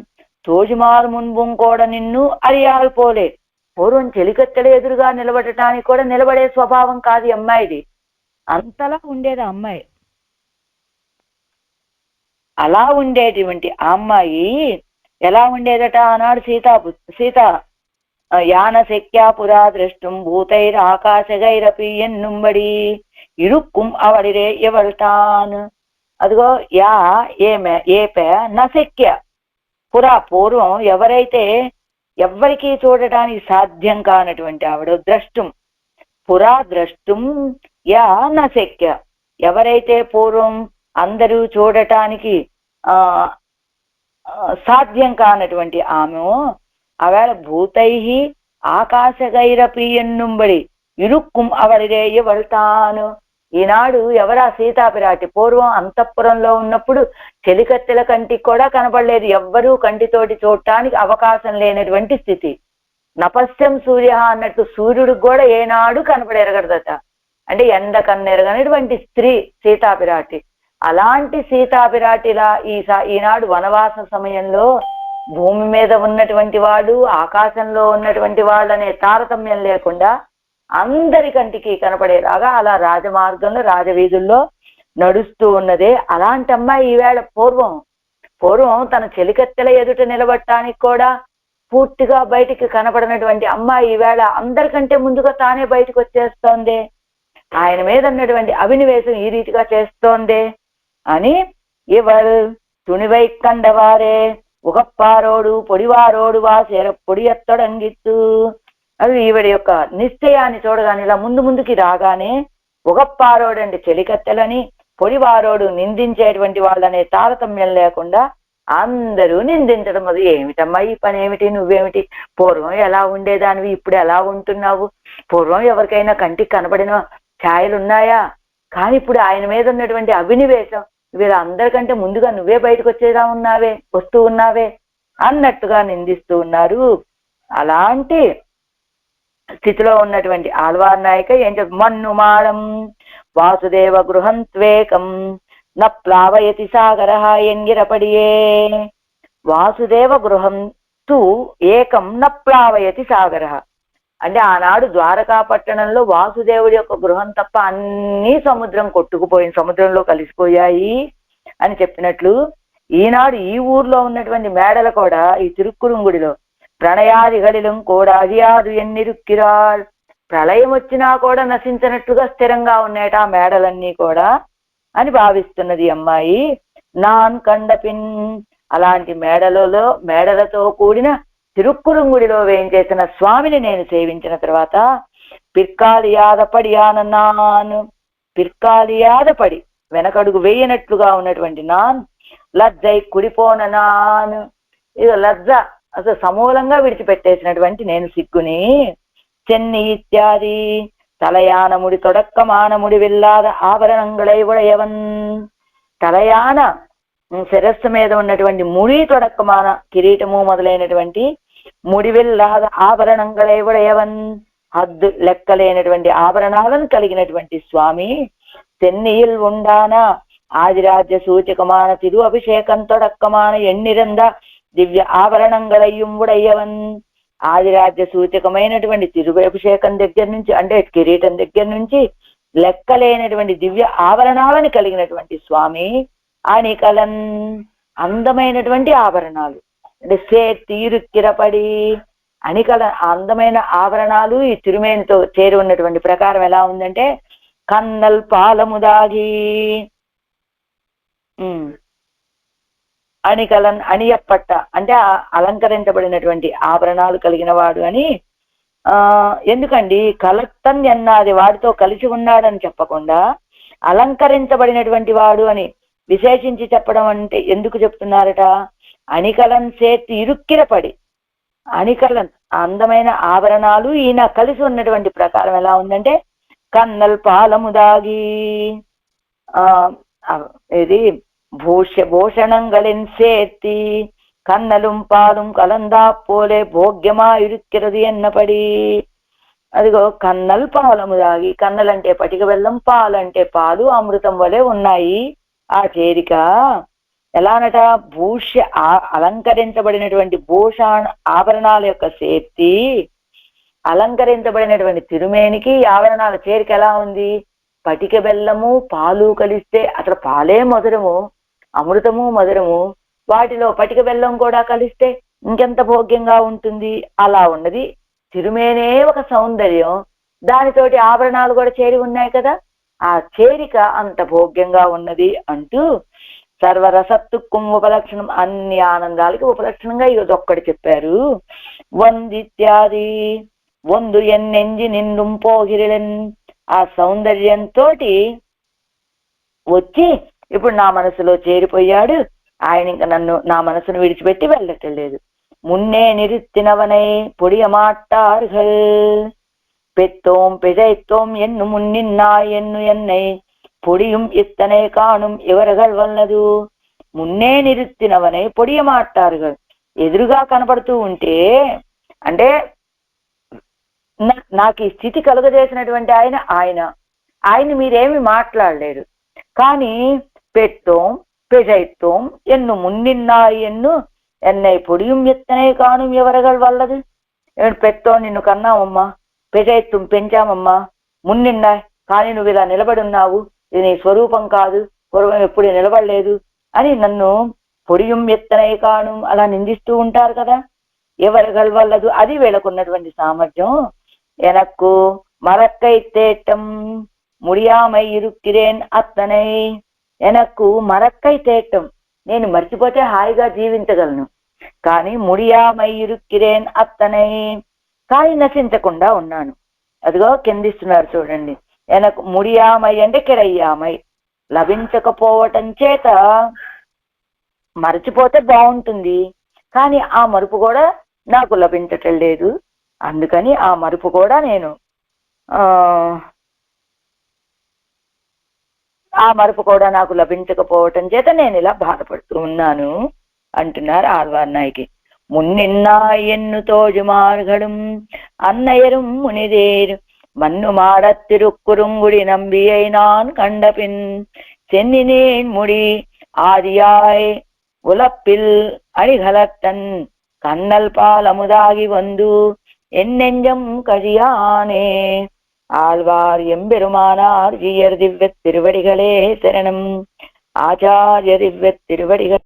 [SPEAKER 1] తోజుమారు మున్బుం కోడ నిన్ను అరియాల్ పోలే. పూర్వం చెలికత్తెల ఎదురుగా నిలబడటానికి కూడా నిలబడే స్వభావం కాదు అమ్మాయిది, అంతలా ఉండేది ఆ అమ్మాయి. అలా ఉండేటువంటి ఆ అమ్మాయి ఎలా ఉండేదట ఆనాడు సీత యాన శక్యా పురా ద్రష్టం భూతైర్ ఆకాశగైరపి ఎన్నుంబడి ఇరుక్కుం అవడిరే ఎవల్తాన్. అదిగో ఏపే నశక్య పూర్వం ఎవరైతే ఎవ్వరికీ చూడటానికి సాధ్యం కానటువంటి ఆవిడ ద్రష్టం ద్రష్టం యా నశక్య, ఎవరైతే పూర్వం అందరూ చూడటానికి సాధ్యం కానటువంటి ఆమె ఆవేళ భూతై ఆకాశగైరపి ఎన్నుంబడి ఇరుక్కుం అవడిరేయ వెళ్తాను. ఈనాడు ఎవరా సీతాపిరాటి పూర్వం అంతఃపురంలో ఉన్నప్పుడు చెలికత్తెల కంటికి కూడా కనపడలేదు, ఎవ్వరూ కంటితోటి చూడటానికి అవకాశం లేనటువంటి స్థితి. నపశ్యం సూర్య అన్నట్టు సూర్యుడికి కూడా ఏనాడు కనపడెరగడదట. అంటే ఎండ కన్నెరగనటువంటి స్త్రీ సీతాపిరాటి. అలాంటి సీతాపిరాటిలా ఈనాడు వనవాస సమయంలో భూమి మీద ఉన్నటువంటి వాడు, ఆకాశంలో ఉన్నటువంటి వాళ్ళు అనే తారతమ్యం లేకుండా అందరి కంటికి కనపడేలాగా అలా రాజమార్గంలో రాజవీధుల్లో నడుస్తూ ఉన్నదే. అలాంటి అమ్మాయి ఈవేళ పూర్వం తన చెలికత్తెల ఎదుట నిలబడటానికి కూడా పూర్తిగా బయటికి కనపడినటువంటి అమ్మాయి ఈవేళ అందరికంటే ముందుగా తానే బయటకు వచ్చేస్తోంది. ఆయన మీద ఉన్నటువంటి అభినివేశం ఈ రీతిగా చేస్తోంది అని ఇవర్ తుణివై కండవారే ఉగప్పారోడు పొడివారోడు వాసేర పొడి ఎత్తడంగిత్తు. అది ఈవిడ యొక్క నిశ్చయాన్ని చూడగానే ఇలా ముందుకి రాగానే ఉగప్పారోడు అంటే చెలికత్తెలని, పొడివారోడు నిందించేటువంటి వాళ్ళనే తారతమ్యం లేకుండా అందరూ నిందించడం. అది ఏమిటమ్మా ఈ పని, ఏమిటి, నువ్వేమిటి, పూర్వం ఎలా ఉండేదానివి, ఇప్పుడు ఎలా ఉంటున్నావు, పూర్వం ఎవరికైనా కంటికి కనబడిన ఛాయలు ఉన్నాయా, కానీ ఇప్పుడు ఆయన మీద ఉన్నటువంటి అభినివేశం వీళ్ళందరికంటే ముందుగా నువ్వే బయటకు వస్తూ ఉన్నావే అన్నట్టుగా నిందిస్తూ ఉన్నారు. అలాంటి స్థితిలో ఉన్నటువంటి ఆళ్వార్ నాయక ఏం చెప్ప మన్ను మాడం వాసుదేవ గృహంత్వేకం న ప్లావయతి సాగర ఎంగిరపడియే. వాసుదేవ గృహం తు ఏకం న ప్లావయతి సాగర అంటే ఆనాడు ద్వారకా పట్టణంలో వాసుదేవుడి యొక్క గృహం తప్ప అన్ని సముద్రంలో కలిసిపోయాయి అని చెప్పినట్లు ఈనాడు ఈ ఊర్లో ఉన్నటువంటి మేడలు కూడా ఈ తిరుక్కురుంగుడిలో ప్రణయాదిగళిలం కూడా అదియాదు ఎన్నిరుక్కిరాల్ ప్రళయం వచ్చినా కూడా నశించినట్లుగా స్థిరంగా ఉన్నాయట ఆ మేడలన్నీ కూడా అని భావిస్తున్నది అమ్మాయి. నాన్ కండపిన్ అలాంటి మేడలతో కూడిన తిరుక్కురుంగుడిలో వేయించేసిన స్వామిని నేను సేవించిన తర్వాత పిర్కాలియాదపడి వెనకడుగు వేయనట్లుగా ఉన్నటువంటి నాన్ లజ్జై కుడిపోన నాన్ ఇది లజ్జ అసలు సమూలంగా విడిచిపెట్టేసినటువంటి నేను సిగ్గుని చెన్ని ఇత్యాది తలయానముడి తొడక్కమానముడి విల్లాద ఆభరణంగళై ఉడయవన్ తలయాన శిరస్సు మీద ఉన్నటువంటి ముడి తొడక్కమాన కిరీటము మొదలైనటువంటి ముడివిల్లాద ఆభరణంగళై ఉడయవన్ హద్దు లెక్కలేనటువంటి ఆభరణాలను కలిగినటువంటి స్వామి తెన్నియిల్ ఉండాన ఆదిరాజ్య సూచకమాన తిరు అభిషేకం తొడక్కమాన ఎన్నిరంద దివ్య ఆభరణంగళయ్యం ఉడయ్యవన్ ఆదిరాజ్య సూచకమైనటువంటి తిరువభిషేకం దగ్గర నుంచి అంటే కిరీటం దగ్గర నుంచి లెక్కలేనటువంటి దివ్య ఆభరణాలను కలిగినటువంటి స్వామి అనికలన్ అందమైనటువంటి ఆభరణాలు అంటే తీరుక్కిరపడి అనికల అందమైన ఆభరణాలు ఈ తిరుమేనితో చేరి ఉన్నటువంటి ప్రకారం ఎలా ఉందంటే కన్నల్ పాలముదాగి అనికలన్ అనియప్పట్ట అంటే అలంకరించబడినటువంటి ఆభరణాలు కలిగిన వాడు అని. ఎందుకండి కలత్తన్ ఎన్నాది వాడితో కలిసి ఉన్నాడని చెప్పకుండా అలంకరించబడినటువంటి వాడు అని విశేషించి చెప్పడం అంటే ఎందుకు చెప్తున్నారట? అనికలన్ చేతి ఇరుక్కిరపడి అనికలన్ అందమైన ఆభరణాలు ఈయన కలిసి ఉన్నటువంటి ప్రకారం ఎలా ఉందంటే కన్నల్ పాలముదాగి ఇది భూషణంగళిన్ சேர்த்தி కన్నலும் పాலும் కలందా పోలే భోగ్యమా ఇరుక్కిరది ఎన్నపడి. అదిగో కన్నల్ పాలము దాగి, కన్నలంటే పటిక బెల్లం, పాలంటే పాలు అమృతం వలె ఉన్నాయి ఆ చేరిక. ఎలానట? అలంకరించబడినటువంటి భూషణ ఆభరణాల యొక్క చేర్తి అలంకరించబడినటువంటి తిరుమేనికి ఆభరణాల చేరిక ఎలా ఉంది? పటిక బెల్లము పాలు కలిస్తే అసలు పాలే మధురము, అమృతము మధురము, వాటిలో పటిక బెల్లం కూడా కలిస్తే ఇంకెంత భోగ్యంగా ఉంటుంది. అలా ఉన్నది తిరుమేనే ఒక సౌందర్యం, దానితోటి ఆభరణాలు కూడా చేరి ఉన్నాయి కదా, ఆ చేరిక అంత భోగ్యంగా ఉన్నది అంటూ సర్వరసత్తుక్కుం ఉపలక్షణం, అన్ని ఆనందాలకి ఉపలక్షణంగా ఇదొక్కటి చెప్పారు. వందిత్యాది వందు ఎన్నెంజి నిండు పోగిరిలెన్, ఆ సౌందర్యంతో వచ్చి ఇప్పుడు నా మనసులో చేరిపోయాడు ఆయన. ఇంకా నా మనసును విడిచిపెట్టి వెళ్ళటం లేదు. మున్నే నిరుత్తినవనై పొడియ మాట్టార్గల్ பெத்தோம் பிழைத்தோம் என்னும் முன்னின்னாய் என்னு என்னை பொடியும் இத்தனை காணும் இவர்கள் వల్లదు. మున్నే నిరుత్తినవనై పొడియ మాట్టార్గల్, ఎదురుగా కనపడుతూ ఉంటే అంటే నాకు ఈ స్థితి కలుగజేసినటువంటి ఆయన మీరేమి మాట్లాడలేరు. కానీ பெற்றோம் பிழைத்தோம் என்னும் முன்னின்னாய் ఎన్ను ఎన్నై పొడియం ఎత్తనే కాను ఎవరగల్ వల్లదు. పెత్తోం నిన్ను కన్నామమ్మా, పెజైత్తుం పెంచామమ్మా, మున్నిన్నాయ్ కానీ నువ్వు ఇలా నిలబడి ఉన్నావు, ఇది నీ స్వరూపం కాదు, పూర్వం ఎప్పుడు నిలబడలేదు అని నన్ను పొడియం ఎత్తనే కాను అలా నిందిస్తూ ఉంటారు కదా. ఎవరగల్ వల్లదు, అది వీళ్ళకున్నటువంటి సామర్థ్యం. ఎనక్కు మరక్కై తేటం ముడియామై ఇరుక్కిరేన్ అత్తనై. ఎనక్కు మరక్కై తేటం, నేను మర్చిపోతే హాయిగా జీవించగలను, కానీ ముడియామై ఇరుక్కిరేన్ అత్తనై, కానీ నశించకుండా ఉన్నాను. అదిగో కిందిస్తున్నారు చూడండి. ఎనకు ముడియామై అంటే కిరయ్యామై, లభించకపోవటం చేత మరచిపోతే బాగుంటుంది, కానీ ఆ మరుపు కూడా నాకు లభించటం లేదు. అందుకని ఆ మరుపు కూడా నేను నాకు లభించకపోవటం చేత నేను ఇలా బాధపడుతూ ఉన్నాను అంటున్నారు ఆళ్వార్నాయకి. మున్నిన్నాయ్ ఎన్ను తోజుమార్గడం అన్నయரும் మునిదేరు మన్ను మాడత్తిరుక్కురుంగుడి నంబిயை நான் கண்டபின் சென்னினேன் முடி ஆதியாய் உலப்பில் அணிகலத்தன் கண்ணல் பால் அமுதாகி வந்து என் நெஞ்சம் கழியானே. ஆழ்வார் எம்பெருமானார் ஜீயர் திவ்ய திருவடிகளே சரணம். ஆச்சாரிய திவ்ய திருவடிகள்